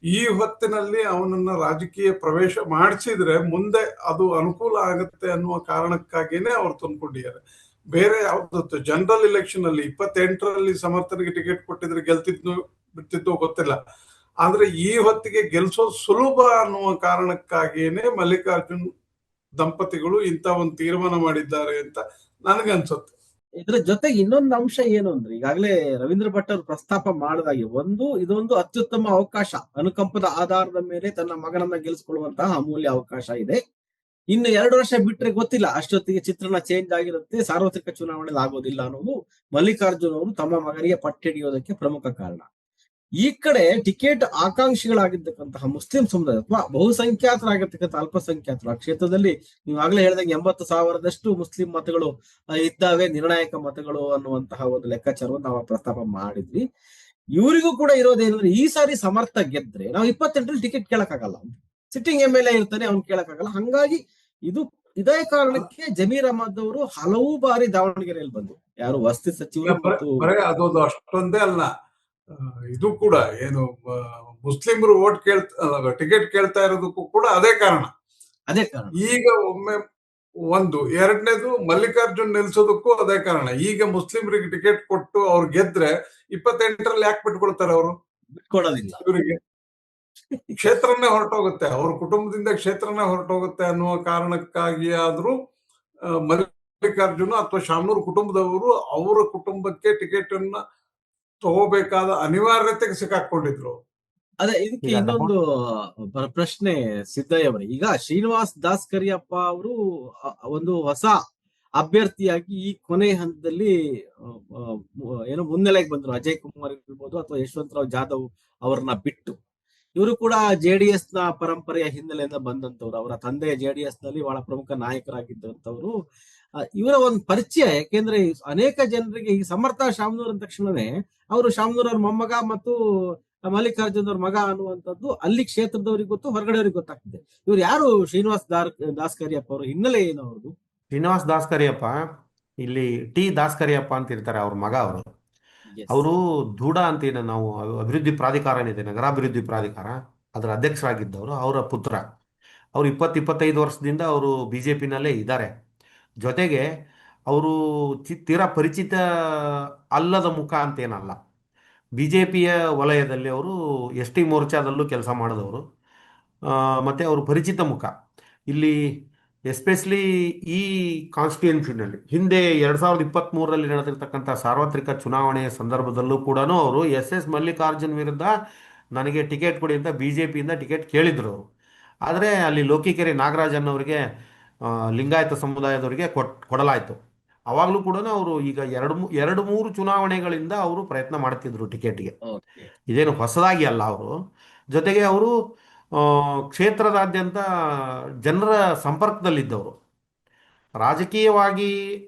ಈ ಹೊತ್ತಿನಲ್ಲಿ ಅವನನ್ನ ರಾಜಕೀಯ ಪ್ರವೇಶ ಮಾಡಿಸಿದ್ರೆ ಮುಂದೆ ಅದು ಅನುಕೂಲ ಆಗುತ್ತೆ ಅನ್ನುವ ಕಾರಣಕ್ಕಾಗಿನೇ ಅವ್ರು ತಂದ್ಕೊಂಡಿದ್ದಾರೆ. ಬೇರೆ ಯಾವ್ದು ಜನರಲ್ ಎಲೆಕ್ಷನ್ ಅಲ್ಲಿ 28ರಲ್ಲಿ ಸಮರ್ಥನಿಗೆ ಟಿಕೆಟ್ ಕೊಟ್ಟಿದ್ರೆ ಬಿಡ್ತಿದ್ದು ಗೊತ್ತಿಲ್ಲ. ಆದ್ರೆ ಈ ಹೊತ್ತಿಗೆ ಗೆಲ್ಸೋದು ಸುಲಭ ಅನ್ನುವ ಕಾರಣಕ್ಕಾಗಿಯೇ ಮಲ್ಲಿಕಾರ್ಜುನ್ ದಂಪತಿಗಳು ಇಂಥ ಒಂದು ತೀರ್ಮಾನ ಮಾಡಿದ್ದಾರೆ ಅಂತ ನನಗನ್ಸುತ್ತೆ. ಇದ್ರ ಜೊತೆಗೆ ಇನ್ನೊಂದು ಅಂಶ ಏನು ಅಂದ್ರೆ, ಈಗಾಗಲೇ ರವೀಂದ್ರ ಭಟ್ ಅವರು ಪ್ರಸ್ತಾಪ ಮಾಡಿದಾಗೆ ಇದೊಂದು ಅತ್ಯುತ್ತಮ ಅವಕಾಶ, ಅನುಕಂಪದ ಆಧಾರದ ಮೇಲೆ ತನ್ನ ಮಗನನ್ನ ಗೆಲ್ಲಿಸಿಕೊಳ್ಳುವಂತಹ ಅಮೂಲ್ಯ ಅವಕಾಶ ಇದೆ. ಇನ್ನು 2 ವರ್ಷ ಬಿಟ್ರೆ ಗೊತ್ತಿಲ್ಲ, ಅಷ್ಟೊತ್ತಿಗೆ ಚಿತ್ರಣ ಚೇಂಜ್ ಆಗಿರುತ್ತೆ, ಸಾರ್ವತ್ರಿಕ ಚುನಾವಣೆ ಆಗೋದಿಲ್ಲ ಅನ್ನೋದು ಮಲ್ಲಿಕಾರ್ಜುನ್ ಅವರು ತಮ್ಮ ಮಗನಿಗೆ ಪಟ್ಟು ಹಿಡಿಯೋದಕ್ಕೆ ಪ್ರಮುಖ ಕಾರಣ. ಈ ಕಡೆ ಟಿಕೆಟ್ ಆಕಾಂಕ್ಷಿಗಳಾಗಿರ್ತಕ್ಕಂತಹ ಮುಸ್ಲಿಂ ಸಮುದಾಯ ಅಥವಾ ಬಹುಸಂಖ್ಯಾತರಾಗಿರ್ತಕ್ಕಂಥ ಅಲ್ಪಸಂಖ್ಯಾತರು ಆ ಕ್ಷೇತ್ರದಲ್ಲಿ ನೀವಾಗಲೇ ಹೇಳಿದಂಗೆ 80,000ದಷ್ಟು ಮುಸ್ಲಿಂ ಮತಗಳು ಇದ್ದಾವೆ, ನಿರ್ಣಾಯಕ ಮತಗಳು ಅನ್ನುವಂತಹ ಒಂದು ಲೆಕ್ಕಾಚಾರವನ್ನು ನಾವು ಪ್ರಸ್ತಾಪ ಮಾಡಿದ್ವಿ. ಇವರಿಗೂ ಕೂಡ ಇರೋದೇನಂದ್ರೆ, ಈ ಸಾರಿ ಸಮರ್ಥ ಗೆದ್ರೆ ನಾವು 28ರಲ್ಲಿ ಟಿಕೆಟ್ ಕೇಳಕ್ಕಾಗಲ್ಲ, ಸಿಟ್ಟಿಂಗ್ MLA ಇರ್ತಾನೆ, ಅವ್ನು ಕೇಳಕ್ಕಾಗಲ್ಲ. ಹಂಗಾಗಿ ಇದೇ ಕಾರಣಕ್ಕೆ ಜಮೀರ್ ಅಹಮದ್ ಅವರು ಹಲವು ಬಾರಿ ದಾವಣಗೆರೆಯಲ್ಲಿ ಬಂದು, ಯಾರು ವಸತಿ ಸಚಿವರು ಮತ್ತು ಬರೇ ಅದೊಂದು ಅಷ್ಟೊಂದೇ ಅಲ್ಲ, ಇದು ಕೂಡ ಏನು ಮುಸ್ಲಿಮರು ಓಟ್ ಟಿಕೆಟ್ ಕೇಳ್ತಾ ಇರೋದಕ್ಕೂ ಕೂಡ ಅದೇ ಕಾರಣ. ಈಗ ಒಮ್ಮೆ ಒಂದು, ಎರಡನೇದು ಮಲ್ಲಿಕಾರ್ಜುನ್ ನಿಲ್ಸೋದಕ್ಕೂ ಅದೇ ಕಾರಣ. ಈಗ ಮುಸ್ಲಿಮರಿಗೆ ಟಿಕೆಟ್ ಕೊಟ್ಟು ಅವ್ರು ಗೆದ್ರೆ 28ರಲ್ಲಿ ಯಾಕೆ ಬಿಟ್ಕೊಳ್ತಾರೆ? ಅವರು ಬಿಟ್ಕೊಡೋದಿಲ್ಲ, ಇವರಿಗೆ ಕ್ಷೇತ್ರನೇ ಹೊರಟೋಗುತ್ತೆ, ಅವ್ರ ಕುಟುಂಬದಿಂದ ಕ್ಷೇತ್ರನೇ ಹೊರಟೋಗುತ್ತೆ ಅನ್ನುವ ಕಾರಣಕ್ಕಾಗಿ ಆದ್ರೂ ಮಲ್ಲಿಕಾರ್ಜುನ ಅಥವಾ ಶಾಮನೂರ್ ಕುಟುಂಬದವರು ಅವರ ಕುಟುಂಬಕ್ಕೆ ಟಿಕೆಟ್ ಅನ್ನ ತಗೋಬೇಕಾದ ಅನಿವಾರ್ಯತೆಗೆ ಸಿಕ್ಕಾಕೊಂಡಿದ್ರು. ಅದೇ ಇದಕ್ಕೆ ಇನ್ನೊಂದು ಪ್ರಶ್ನೆ ಸಿದ್ದಯ್ಯ ಅವರೇ, ಈಗ ಶ್ರೀನಿವಾಸ್ ದಾಸ್ ಕರಿಯಪ್ಪ ಅವರು ಒಂದು ಹೊಸ ಅಭ್ಯರ್ಥಿಯಾಗಿ ಈ ಕೊನೆ ಹಂತದಲ್ಲಿ ಏನೋ ಮುನ್ನೆಲೆಗೆ ಬಂದ್ರು. ಅಜಯ್ ಕುಮಾರ್ ಇರ್ಬೋದು ಅಥವಾ ಯಶವಂತರಾವ್ ಜಾಧವ್ ಅವ್ರನ್ನ ಬಿಟ್ಟು. ಇವರು ಕೂಡ JDS ನ ಪರಂಪರೆಯ ಹಿನ್ನೆಲೆಯಿಂದ ಬಂದಂತವ್ರು, ಅವರ ತಂದೆ JDS ನಲ್ಲಿ ಬಹಳ ಪ್ರಮುಖ ನಾಯಕರಾಗಿದ್ದಂತವ್ರು. ಇವರ ಒಂದು ಪರಿಚಯ, ಯಾಕೆಂದ್ರೆ ಅನೇಕ ಜನರಿಗೆ ಈ ಸಮರ್ಥ ಶಾಮನೂರ್ ಅಂದ ತಕ್ಷಣನೇ ಅವರು ಶಾಮನೂರ್ ಅವ್ರ ಮೊಮ್ಮಗ ಮತ್ತು ಮಲ್ಲಿಕಾರ್ಜುನ್ ಅವ್ರ ಮಗ ಅನ್ನುವಂಥದ್ದು ಅಲ್ಲಿ ಕ್ಷೇತ್ರದವ್ರಿಗೆ ಗೊತ್ತು, ಹೊರಗಡೆಯವ್ರಿಗೆ ಗೊತ್ತಾಗ್ತದೆ. ಇವ್ರು ಯಾರು ಶ್ರೀನಿವಾಸ್ ದಾಸ್ ಕರಿಯಪ್ಪ ಅವರು, ಹಿನ್ನೆಲೆ ಏನು ಅವ್ರದ್ದು? ಶ್ರೀನಿವಾಸ್ ದಾಸ್ ಕರಿಯಪ್ಪ ಇಲ್ಲಿ ಟಿ ದಾಸ್ ಕರಿಯಪ್ಪ ಅಂತ ಇರ್ತಾರೆ, ಅವ್ರ ಮಗ ಅವರು. ಅವರು ಧೂಡ ಅಂತ ಏನು ನಾವು ಅಭಿವೃದ್ಧಿ ಪ್ರಾಧಿಕಾರ ಏನಿದೆ, ನಗರಾಭಿವೃದ್ಧಿ ಪ್ರಾಧಿಕಾರ, ಅದರ ಅಧ್ಯಕ್ಷರಾಗಿದ್ದವರು, ಅವರ ಪುತ್ರ. ಅವರು 20-25 ವರ್ಷದಿಂದ ಅವರು BJP-ನಲ್ಲೇ ಇದ್ದಾರೆ. ಜೊತೆಗೆ ಅವರು ತೀರಾ ಪರಿಚಿತ ಅಲ್ಲದ ಮುಖ ಅಂತೇನಲ್ಲ. BJP-ಯ ವಲಯದಲ್ಲಿ ಅವರು ST ಮೋರ್ಚಾದಲ್ಲೂ ಕೆಲಸ ಮಾಡಿದವರು, ಮತ್ತು ಅವರು ಪರಿಚಿತ ಮುಖ. ಇಲ್ಲಿ ಎಸ್ಪೆಷಲಿ ಈ ಕಾನ್ಸ್ಟಿಟ್ಯೂನ್ಸಿನಲ್ಲಿ ಹಿಂದೆ 2023ರಲ್ಲಿ ನಡೆದಿರ್ತಕ್ಕಂಥ ಸಾರ್ವತ್ರಿಕ ಚುನಾವಣೆಯ ಸಂದರ್ಭದಲ್ಲೂ ಕೂಡ ಅವರು SS ಮಲ್ಲಿಕಾರ್ಜುನ್ ವಿರುದ್ಧ ನನಗೆ ಟಿಕೆಟ್ ಕೊಡಿ ಅಂತ BJP-ಯಿಂದ ಟಿಕೆಟ್ ಕೇಳಿದ್ರು ಅವರು. ಆದರೆ ಅಲ್ಲಿ ಲೋಕಿಕೆರೆ ನಾಗರಾಜನ್ ಅವರಿಗೆ, ಲಿಂಗಾಯತ ಸಮುದಾಯದವರಿಗೆ ಕೊಡಲಾಯಿತು. ಅವಾಗಲೂ ಕೂಡ ಅವರು ಈಗ 2-3 ಚುನಾವಣೆಗಳಿಂದ ಅವರು ಪ್ರಯತ್ನ ಮಾಡ್ತಿದ್ರು ಟಿಕೆಟ್ಗೆ, ಇದೇನು ಹೊಸದಾಗಿ ಅಲ್ಲ ಅವರು. ಜೊತೆಗೆ ಅವರು ಕ್ಷೇತ್ರದಾದ್ಯಂತ ಜನರ ಸಂಪರ್ಕದಲ್ಲಿದ್ದವರು. ರಾಜಕೀಯವಾಗಿ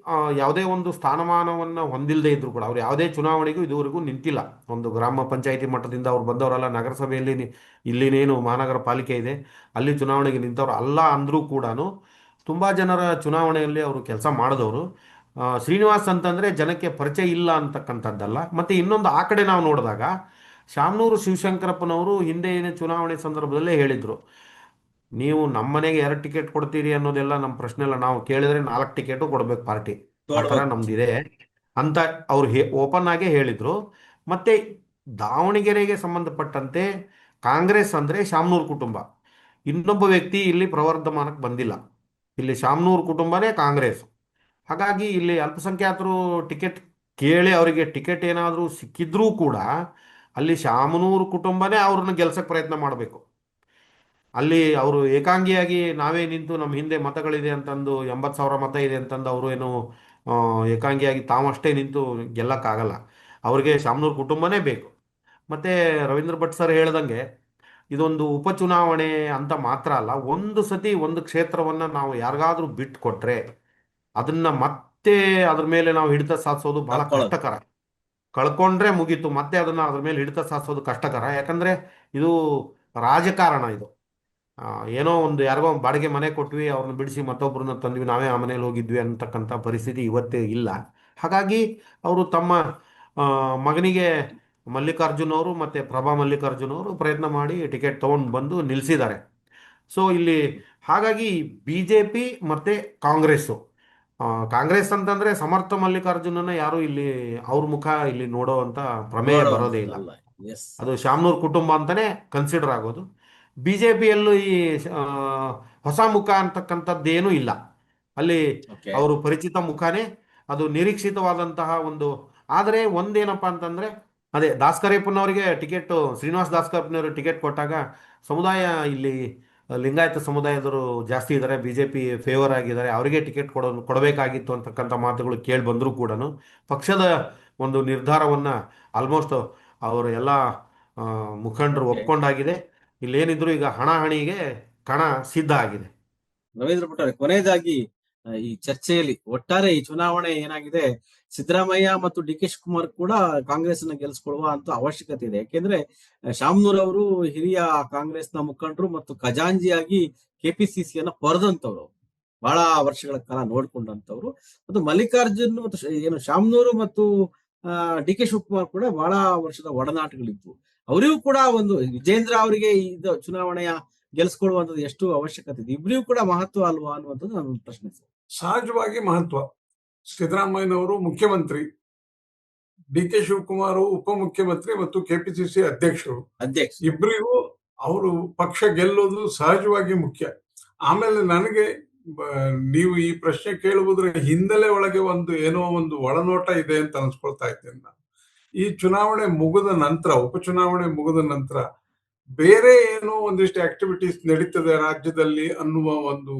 ಯಾವುದೇ ಒಂದು ಸ್ಥಾನಮಾನವನ್ನು ಹೊಂದಿಲ್ಲದೆ ಇದ್ರು ಕೂಡ ಅವ್ರು ಯಾವುದೇ ಚುನಾವಣೆಗೂ ಇದುವರೆಗೂ ನಿಂತಿಲ್ಲ. ಒಂದು ಗ್ರಾಮ ಪಂಚಾಯಿತಿ ಮಟ್ಟದಿಂದ ಅವ್ರು ಬಂದವರಲ್ಲ, ನಗರಸಭೆಯಲ್ಲಿ ಇಲ್ಲಿನೇನು ಮಹಾನಗರ ಪಾಲಿಕೆ ಇದೆ ಅಲ್ಲಿ ಚುನಾವಣೆಗೆ ನಿಂತವರು ಅಲ್ಲ ಅಂದರೂ ಕೂಡ ತುಂಬ ಜನರ ಚುನಾವಣೆಯಲ್ಲಿ ಅವರು ಕೆಲಸ ಮಾಡಿದವರು. ಶ್ರೀನಿವಾಸ್ ಅಂತಂದರೆ ಜನಕ್ಕೆ ಪರಿಚಯ ಇಲ್ಲ ಅಂತಕ್ಕಂಥದ್ದಲ್ಲ. ಮತ್ತು ಇನ್ನೊಂದು ಆ ಕಡೆ ನಾವು ನೋಡಿದಾಗ ಶಾಮನೂರು ಶಿವಶಂಕರಪ್ಪನವರು ಹಿಂದೆ ಏನೇ ಚುನಾವಣೆ ಸಂದರ್ಭದಲ್ಲೇ ಹೇಳಿದರು, ನೀವು ನಮ್ಮ ಮನೆಗೆ 2 ಟಿಕೆಟ್ ಕೊಡ್ತೀರಿ ಅನ್ನೋದೆಲ್ಲ ನಮ್ಮ ಪ್ರಶ್ನೆ ಇಲ್ಲ, ನಾವು ಕೇಳಿದ್ರೆ 4 ಟಿಕೆಟು ಕೊಡ್ಬೇಕು ಪಾರ್ಟಿ, ಆ ಥರ ನಮ್ದಿದೆ ಅಂತ ಅವ್ರು ಓಪನ್ ಆಗೇ ಹೇಳಿದರು. ಮತ್ತು ದಾವಣಗೆರೆಗೆ ಸಂಬಂಧಪಟ್ಟಂತೆ ಕಾಂಗ್ರೆಸ್ ಅಂದರೆ ಶಾಮನೂರು ಕುಟುಂಬ, ಇನ್ನೊಬ್ಬ ವ್ಯಕ್ತಿ ಇಲ್ಲಿ ಪ್ರವರ್ಧಮಾನಕ್ಕೆ ಬಂದಿಲ್ಲ, ಇಲ್ಲಿ ಶಾಮನೂರು ಕುಟುಂಬನೇ ಕಾಂಗ್ರೆಸ್. ಹಾಗಾಗಿ ಇಲ್ಲಿ ಅಲ್ಪಸಂಖ್ಯಾತರು ಟಿಕೆಟ್ ಕೇಳಿ ಅವರಿಗೆ ಟಿಕೆಟ್ ಏನಾದರೂ ಸಿಕ್ಕಿದ್ರೂ ಕೂಡ ಅಲ್ಲಿ ಶಾಮನೂರು ಕುಟುಂಬನೇ ಅವ್ರನ್ನ ಗೆಲ್ಸಕ್ಕೆ ಪ್ರಯತ್ನ ಮಾಡಬೇಕು. ಅಲ್ಲಿ ಅವರು ಏಕಾಂಗಿಯಾಗಿ ನಾವೇ ನಿಂತು ನಮ್ಮ ಹಿಂದೆ ಮತಗಳಿದೆ ಅಂತಂದು 80,000 ಮತ ಇದೆ ಅಂತಂದು ಅವರು ಏನು ಏಕಾಂಗಿಯಾಗಿ ತಾವಷ್ಟೇ ನಿಂತು ಗೆಲ್ಲಕ್ಕಾಗಲ್ಲ. ಅವ್ರಿಗೆ ಶಾಮನೂರು ಕುಟುಂಬನೇ ಬೇಕು. ಮತ್ತು ರವೀಂದ್ರ ಭಟ್ ಸರ್ ಹೇಳ್ದಂಗೆ ಇದೊಂದು ಉಪಚುನಾವಣೆ ಅಂತ ಮಾತ್ರ ಅಲ್ಲ, ಒಂದು ಸತಿ ಒಂದು ಕ್ಷೇತ್ರವನ್ನು ನಾವು ಯಾರಿಗಾದ್ರೂ ಬಿಟ್ಟು ಕೊಟ್ಟರೆ ಅದನ್ನು ಮತ್ತೆ ಅದ್ರ ಮೇಲೆ ನಾವು ಹಿಡಿತ ಸಾಧಿಸೋದು ಬಹಳ ಕಷ್ಟಕರ. ಕಳ್ಕೊಂಡ್ರೆ ಮುಗೀತು, ಮತ್ತೆ ಅದನ್ನು ಅದ್ರ ಮೇಲೆ ಹಿಡಿತ ಸಾಧಿಸೋದು ಕಷ್ಟಕರ. ಯಾಕಂದರೆ ಇದು ರಾಜಕಾರಣ. ಇದು ಏನೋ ಒಂದು ಯಾರಿಗೋ ಬಾಡಿಗೆ ಮನೆ ಕೊಟ್ವಿ, ಅವ್ರನ್ನ ಬಿಡಿಸಿ ಮತ್ತೊಬ್ಬರನ್ನ ತಂದ್ವಿ, ನಾವೇ ಆ ಮನೇಲಿ ಹೋಗಿದ್ವಿ ಅಂತಕ್ಕಂಥ ಪರಿಸ್ಥಿತಿ ಇವತ್ತೇ ಇಲ್ಲ. ಹಾಗಾಗಿ ಅವರು ತಮ್ಮ ಮಗನಿಗೆ ಮಲ್ಲಿಕಾರ್ಜುನ್ ಅವರು ಮತ್ತು ಪ್ರಭಾ ಮಲ್ಲಿಕಾರ್ಜುನ್ ಅವರು ಪ್ರಯತ್ನ ಮಾಡಿ ಟಿಕೆಟ್ ತೊಗೊಂಡು ಬಂದು ನಿಲ್ಲಿಸಿದ್ದಾರೆ. ಸೊ ಇಲ್ಲಿ ಹಾಗಾಗಿ BJP ಮತ್ತು ಕಾಂಗ್ರೆಸ್ ಅಂತಂದರೆ ಸಮರ್ಥ ಮಲ್ಲಿಕಾರ್ಜುನನ್ನ ಯಾರು ಇಲ್ಲಿ ಅವ್ರ ಮುಖ ಇಲ್ಲಿ ನೋಡೋ ಅಂತ ಪ್ರಮೇಯ ಬರೋದೇ ಇಲ್ಲ. ಅದು ಶಾಮನೂರು ಕುಟುಂಬ ಅಂತಲೇ ಕನ್ಸಿಡರ್ ಆಗೋದು. BJPಯಲ್ಲೂ ಈ ಹೊಸ ಮುಖ ಅಂತಕ್ಕಂಥದ್ದೇನೂ ಇಲ್ಲ, ಅಲ್ಲಿ ಅವರು ಪರಿಚಿತ ಮುಖನೇ, ಅದು ನಿರೀಕ್ಷಿತವಾದಂತಹ ಒಂದು. ಆದರೆ ಒಂದೇನಪ್ಪ ಅಂತಂದರೆ ಅದೇ ದಾಸ್ ಕರಿಯಪ್ಪನವರಿಗೆ ಟಿಕೆಟ್, ಶ್ರೀನಿವಾಸ್ ದಾಸ್ ಕರಿಯಪ್ಪನವ್ರಿಗೆ ಟಿಕೆಟ್ ಕೊಟ್ಟಾಗ ಸಮುದಾಯ ಇಲ್ಲಿ ಲಿಂಗಾಯತ ಸಮುದಾಯದವರು ಜಾಸ್ತಿ ಇದ್ದಾರೆ, BJP ಫೇವರ್ ಆಗಿದ್ದಾರೆ, ಅವರಿಗೆ ಟಿಕೆಟ್ ಕೊಡಬೇಕಾಗಿತ್ತು ಅಂತಕ್ಕಂಥ ಮಾತುಗಳು ಕೇಳಿ ಬಂದರೂ ಕೂಡ ಪಕ್ಷದ ಒಂದು ನಿರ್ಧಾರವನ್ನು ಆಲ್ಮೋಸ್ಟ್ ಅವರು ಎಲ್ಲ ಮುಖಂಡರು ಒಪ್ಕೊಂಡಾಗಿದೆ. ಇಲ್ಲೇನಿದ್ರು ಈಗ ಹಣಾಹಣಿಗೆ ಕಣ ಸಿದ್ಧ ಆಗಿದೆ. ರವೀಂದ್ರ ಭಟ್ ಅವರೇ, ಕೊನೆಯದಾಗಿ ಈ ಚರ್ಚೆಯಲ್ಲಿ ಒಟ್ಟಾರೆ ಈ ಚುನಾವಣೆ ಏನಾಗಿದೆ, ಸಿದ್ದರಾಮಯ್ಯ ಮತ್ತು DK ಶಿವಕುಮಾರ್ ಕೂಡ ಕಾಂಗ್ರೆಸ್ ನ ಗೆಲ್ಲಿಸ್ಕೊಳ್ಳುವ ಅಂತ ಅವಶ್ಯಕತೆ ಇದೆ. ಯಾಕೆಂದ್ರೆ ಶಾಮನೂರ್ ಅವರು ಹಿರಿಯ ಕಾಂಗ್ರೆಸ್ನ ಮುಖಂಡರು ಮತ್ತು ಖಜಾಂಜಿಯಾಗಿ KPCCಯನ್ನ ಪೊರೆದಂತವ್ರು, ಬಹಳ ವರ್ಷಗಳ ಕಾಲ ನೋಡ್ಕೊಂಡಂತವ್ರು. ಮತ್ತು ಮಲ್ಲಿಕಾರ್ಜುನ್ ಮತ್ತು ಏನು ಶಾಮನೂರು ಮತ್ತು DK ಶಿವಕುಮಾರ್ ಕೂಡ ಬಹಳ ವರ್ಷದ ಒಡನಾಟಗಳಿದ್ವು. ಅವರಿಗೂ ಕೂಡ ಒಂದು ವಿಜೇಂದ್ರ ಅವರಿಗೆ ಇದು ಚುನಾವಣೆಯ ಗೆಲ್ಸ್ಕೊಳ್ಳುವಂಥದ್ದು ಎಷ್ಟು ಅವಶ್ಯಕತೆ ಇದೆ, ಇಬ್ಬರಿಗೂ ಕೂಡ ಮಹತ್ವ ಅಲ್ವಾ ಅನ್ನುವಂಥದ್ದು ನನ್ನ ಪ್ರಶ್ನೆ ಸರ್. ಸಹಜವಾಗಿ ಮಹತ್ವ. ಸಿದ್ದರಾಮಯ್ಯನವರು ಮುಖ್ಯಮಂತ್ರಿ, DK ಶಿವಕುಮಾರ್ ಉಪಮುಖ್ಯಮಂತ್ರಿ ಮತ್ತು KPCC ಅಧ್ಯಕ್ಷರು. ಇಬ್ಬರಿಗೂ ಅವರು ಪಕ್ಷ ಗೆಲ್ಲೋದು ಸಹಜವಾಗಿ ಮುಖ್ಯ. ಆಮೇಲೆ ನನಗೆ ನೀವು ಈ ಪ್ರಶ್ನೆ ಕೇಳುವುದರ ಹಿನ್ನೆಲೆ ಒಳಗೆ ಏನೋ ಒಂದು ಒಳನೋಟ ಇದೆ ಅಂತ ಅನ್ಸ್ಕೊಳ್ತಾ ಇದ್ದೇನೆ ನಾನು. ಈ ಚುನಾವಣೆ ಮುಗಿದ ನಂತರ, ಉಪಚುನಾವಣೆ ಮುಗಿದ ನಂತರ ಬೇರೆ ಏನೋ ಒಂದಿಷ್ಟು ಆಕ್ಟಿವಿಟೀಸ್ ನಡೀತದೆ ರಾಜ್ಯದಲ್ಲಿ ಅನ್ನುವ ಒಂದು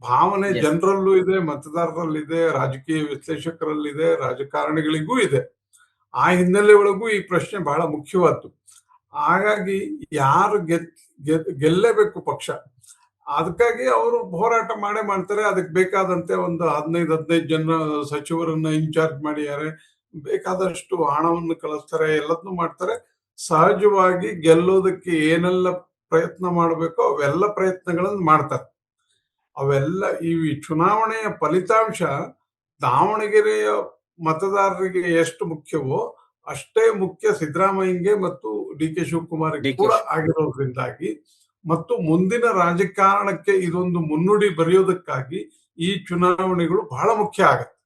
ಭಾವನೆ ಜನರಲ್ಲೂ ಇದೆ, ಮತದಾರರಲ್ಲಿದೆ, ರಾಜಕೀಯ ವಿಶ್ಲೇಷಕರಲ್ಲಿದೆ, ರಾಜಕಾರಣಿಗಳಿಗೂ ಇದೆ. ಆ ಹಿನ್ನೆಲೆ ಒಳಗೂ ಈ ಪ್ರಶ್ನೆ ಬಹಳ ಮುಖ್ಯವಾದ್ದು. ಹಾಗಾಗಿ ಯಾರು ಗೆಲ್ಲೇಬೇಕು ಪಕ್ಷ, ಅದಕ್ಕಾಗಿ ಅವರು ಹೋರಾಟ ಮಾಡ್ತಾರೆ. ಅದಕ್ಕೆ ಬೇಕಾದಂತೆ ಒಂದು 15 ಜನ ಸಚಿವರನ್ನ ಇನ್ಚಾರ್ಜ್ ಮಾಡಿದ್ದಾರೆ, ಬೇಕಾದಷ್ಟು ಹಣವನ್ನು ಕಳಿಸ್ತಾರೆ, ಎಲ್ಲದನ್ನೂ ಮಾಡ್ತಾರೆ. ಸಹಜವಾಗಿ ಗೆಲ್ಲೋದಕ್ಕೆ ಏನೆಲ್ಲ ಪ್ರಯತ್ನ ಮಾಡಬೇಕೋ ಅವೆಲ್ಲ ಪ್ರಯತ್ನಗಳನ್ನು ಮಾಡ್ತಾರೆ. ಅವೆಲ್ಲ ಈ ಚುನಾವಣೆಯ ಫಲಿತಾಂಶ ದಾವಣಗೆರೆಯ ಮತದಾರರಿಗೆ ಎಷ್ಟು ಮುಖ್ಯವೋ ಅಷ್ಟೇ ಮುಖ್ಯ ಸಿದ್ದರಾಮಯ್ಯಗೆ ಮತ್ತು DK ಶಿವಕುಮಾರ್ ಕೂಡ ಆಗಿರೋದ್ರಿಂದಾಗಿ, ಮತ್ತು ಮುಂದಿನ ರಾಜಕಾರಣಕ್ಕೆ ಇದೊಂದು ಮುನ್ನುಡಿ ಬರೆಯೋದಕ್ಕಾಗಿ ಈ ಚುನಾವಣೆಗಳು ಬಹಳ ಮುಖ್ಯ ಆಗತ್ತೆ.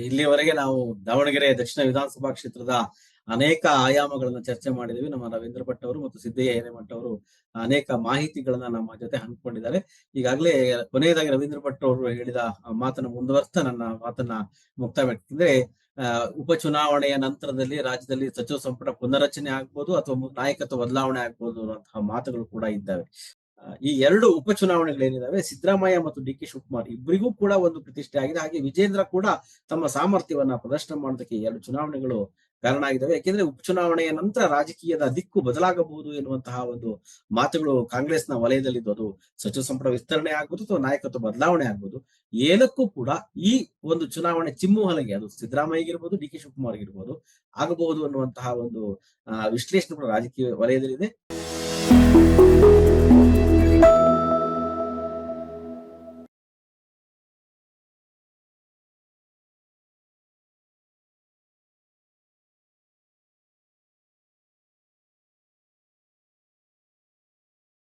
ಇಲ್ಲಿಯವರೆಗೆ ನಾವು ದಾವಣಗೆರೆ ದಕ್ಷಿಣ ವಿಧಾನಸಭಾ ಕ್ಷೇತ್ರದ ಅನೇಕ ಆಯಾಮಗಳನ್ನ ಚರ್ಚೆ ಮಾಡಿದ್ವಿ. ನಮ್ಮ ರವೀಂದ್ರ ಭಟ್ ಅವರು ಮತ್ತು ಸಿದ್ದಯ್ಯ ಹಿರೇಮಠ ಅವರು ಅನೇಕ ಮಾಹಿತಿಗಳನ್ನ ನಮ್ಮ ಜೊತೆ ಹಂಚಿಕೊಂಡಿದ್ದಾರೆ. ಈಗಾಗಲೇ ಕೊನೆಯದಾಗಿ ರವೀಂದ್ರ ಭಟ್ ಅವರು ಹೇಳಿದ ಮಾತನ್ನ ಮುಂದುವರ್ಸ್ತಾ ನನ್ನ ಮಾತನ್ನ ಮುಕ್ತಾಯ ಮಾಡ್ತಿದ್ರೆ, ಉಪಚುನಾವಣೆಯ ನಂತರದಲ್ಲಿ ರಾಜ್ಯದಲ್ಲಿ ಸಚಿವ ಸಂಪುಟ ಪುನರಚನೆ ಆಗ್ಬೋದು ಅಥವಾ ನಾಯಕತ್ವ ಬದಲಾವಣೆ ಆಗ್ಬೋದು ಅನ್ನುವಂತಹ ಮಾತುಗಳು ಕೂಡ ಇದ್ದಾವೆ. ಈ ಎರಡು ಉಪಚುನಾವಣೆಗಳೇನಿದಾವೆ, ಸಿದ್ದರಾಮಯ್ಯ ಮತ್ತು DK ಶಿವಕುಮಾರ್ ಇಬ್ಬರಿಗೂ ಕೂಡ ಒಂದು ಪ್ರತಿಷ್ಠೆ ಆಗಿದೆ. ಹಾಗೆ ವಿಜೇಂದ್ರ ಕೂಡ ತಮ್ಮ ಸಾಮರ್ಥ್ಯವನ್ನ ಪ್ರದರ್ಶನ ಮಾಡೋದಕ್ಕೆ ಎರಡು ಚುನಾವಣೆಗಳು ಕಾರಣ ಆಗಿದ್ದಾವೆ. ಯಾಕೆಂದ್ರೆ ಉಪಚುನಾವಣೆಯ ನಂತರ ರಾಜಕೀಯದ ದಿಕ್ಕು ಬದಲಾಗಬಹುದು ಎನ್ನುವಂತಹ ಒಂದು ಮಾತುಗಳು ಕಾಂಗ್ರೆಸ್ನ ವಲಯದಲ್ಲಿದ್ದು, ಅದು ಸಚಿವ ಸಂಪುಟ ವಿಸ್ತರಣೆ ಆಗ್ಬೋದು ಅಥವಾ ನಾಯಕತ್ವ ಬದಲಾವಣೆ ಆಗ್ಬೋದು. ಏನಕ್ಕೂ ಕೂಡ ಈ ಒಂದು ಚುನಾವಣೆ ಚಿಮ್ಮುಹಲಗೆ, ಅದು ಸಿದ್ದರಾಮಯ್ಯ ಇರ್ಬೋದು, DK ಶಿವಕುಮಾರ್ ಇರ್ಬೋದು, ಆಗಬಹುದು ಅನ್ನುವಂತಹ ಒಂದು ವಿಶ್ಲೇಷಣೆ ಕೂಡ ರಾಜಕೀಯ ವಲಯದಲ್ಲಿದೆ.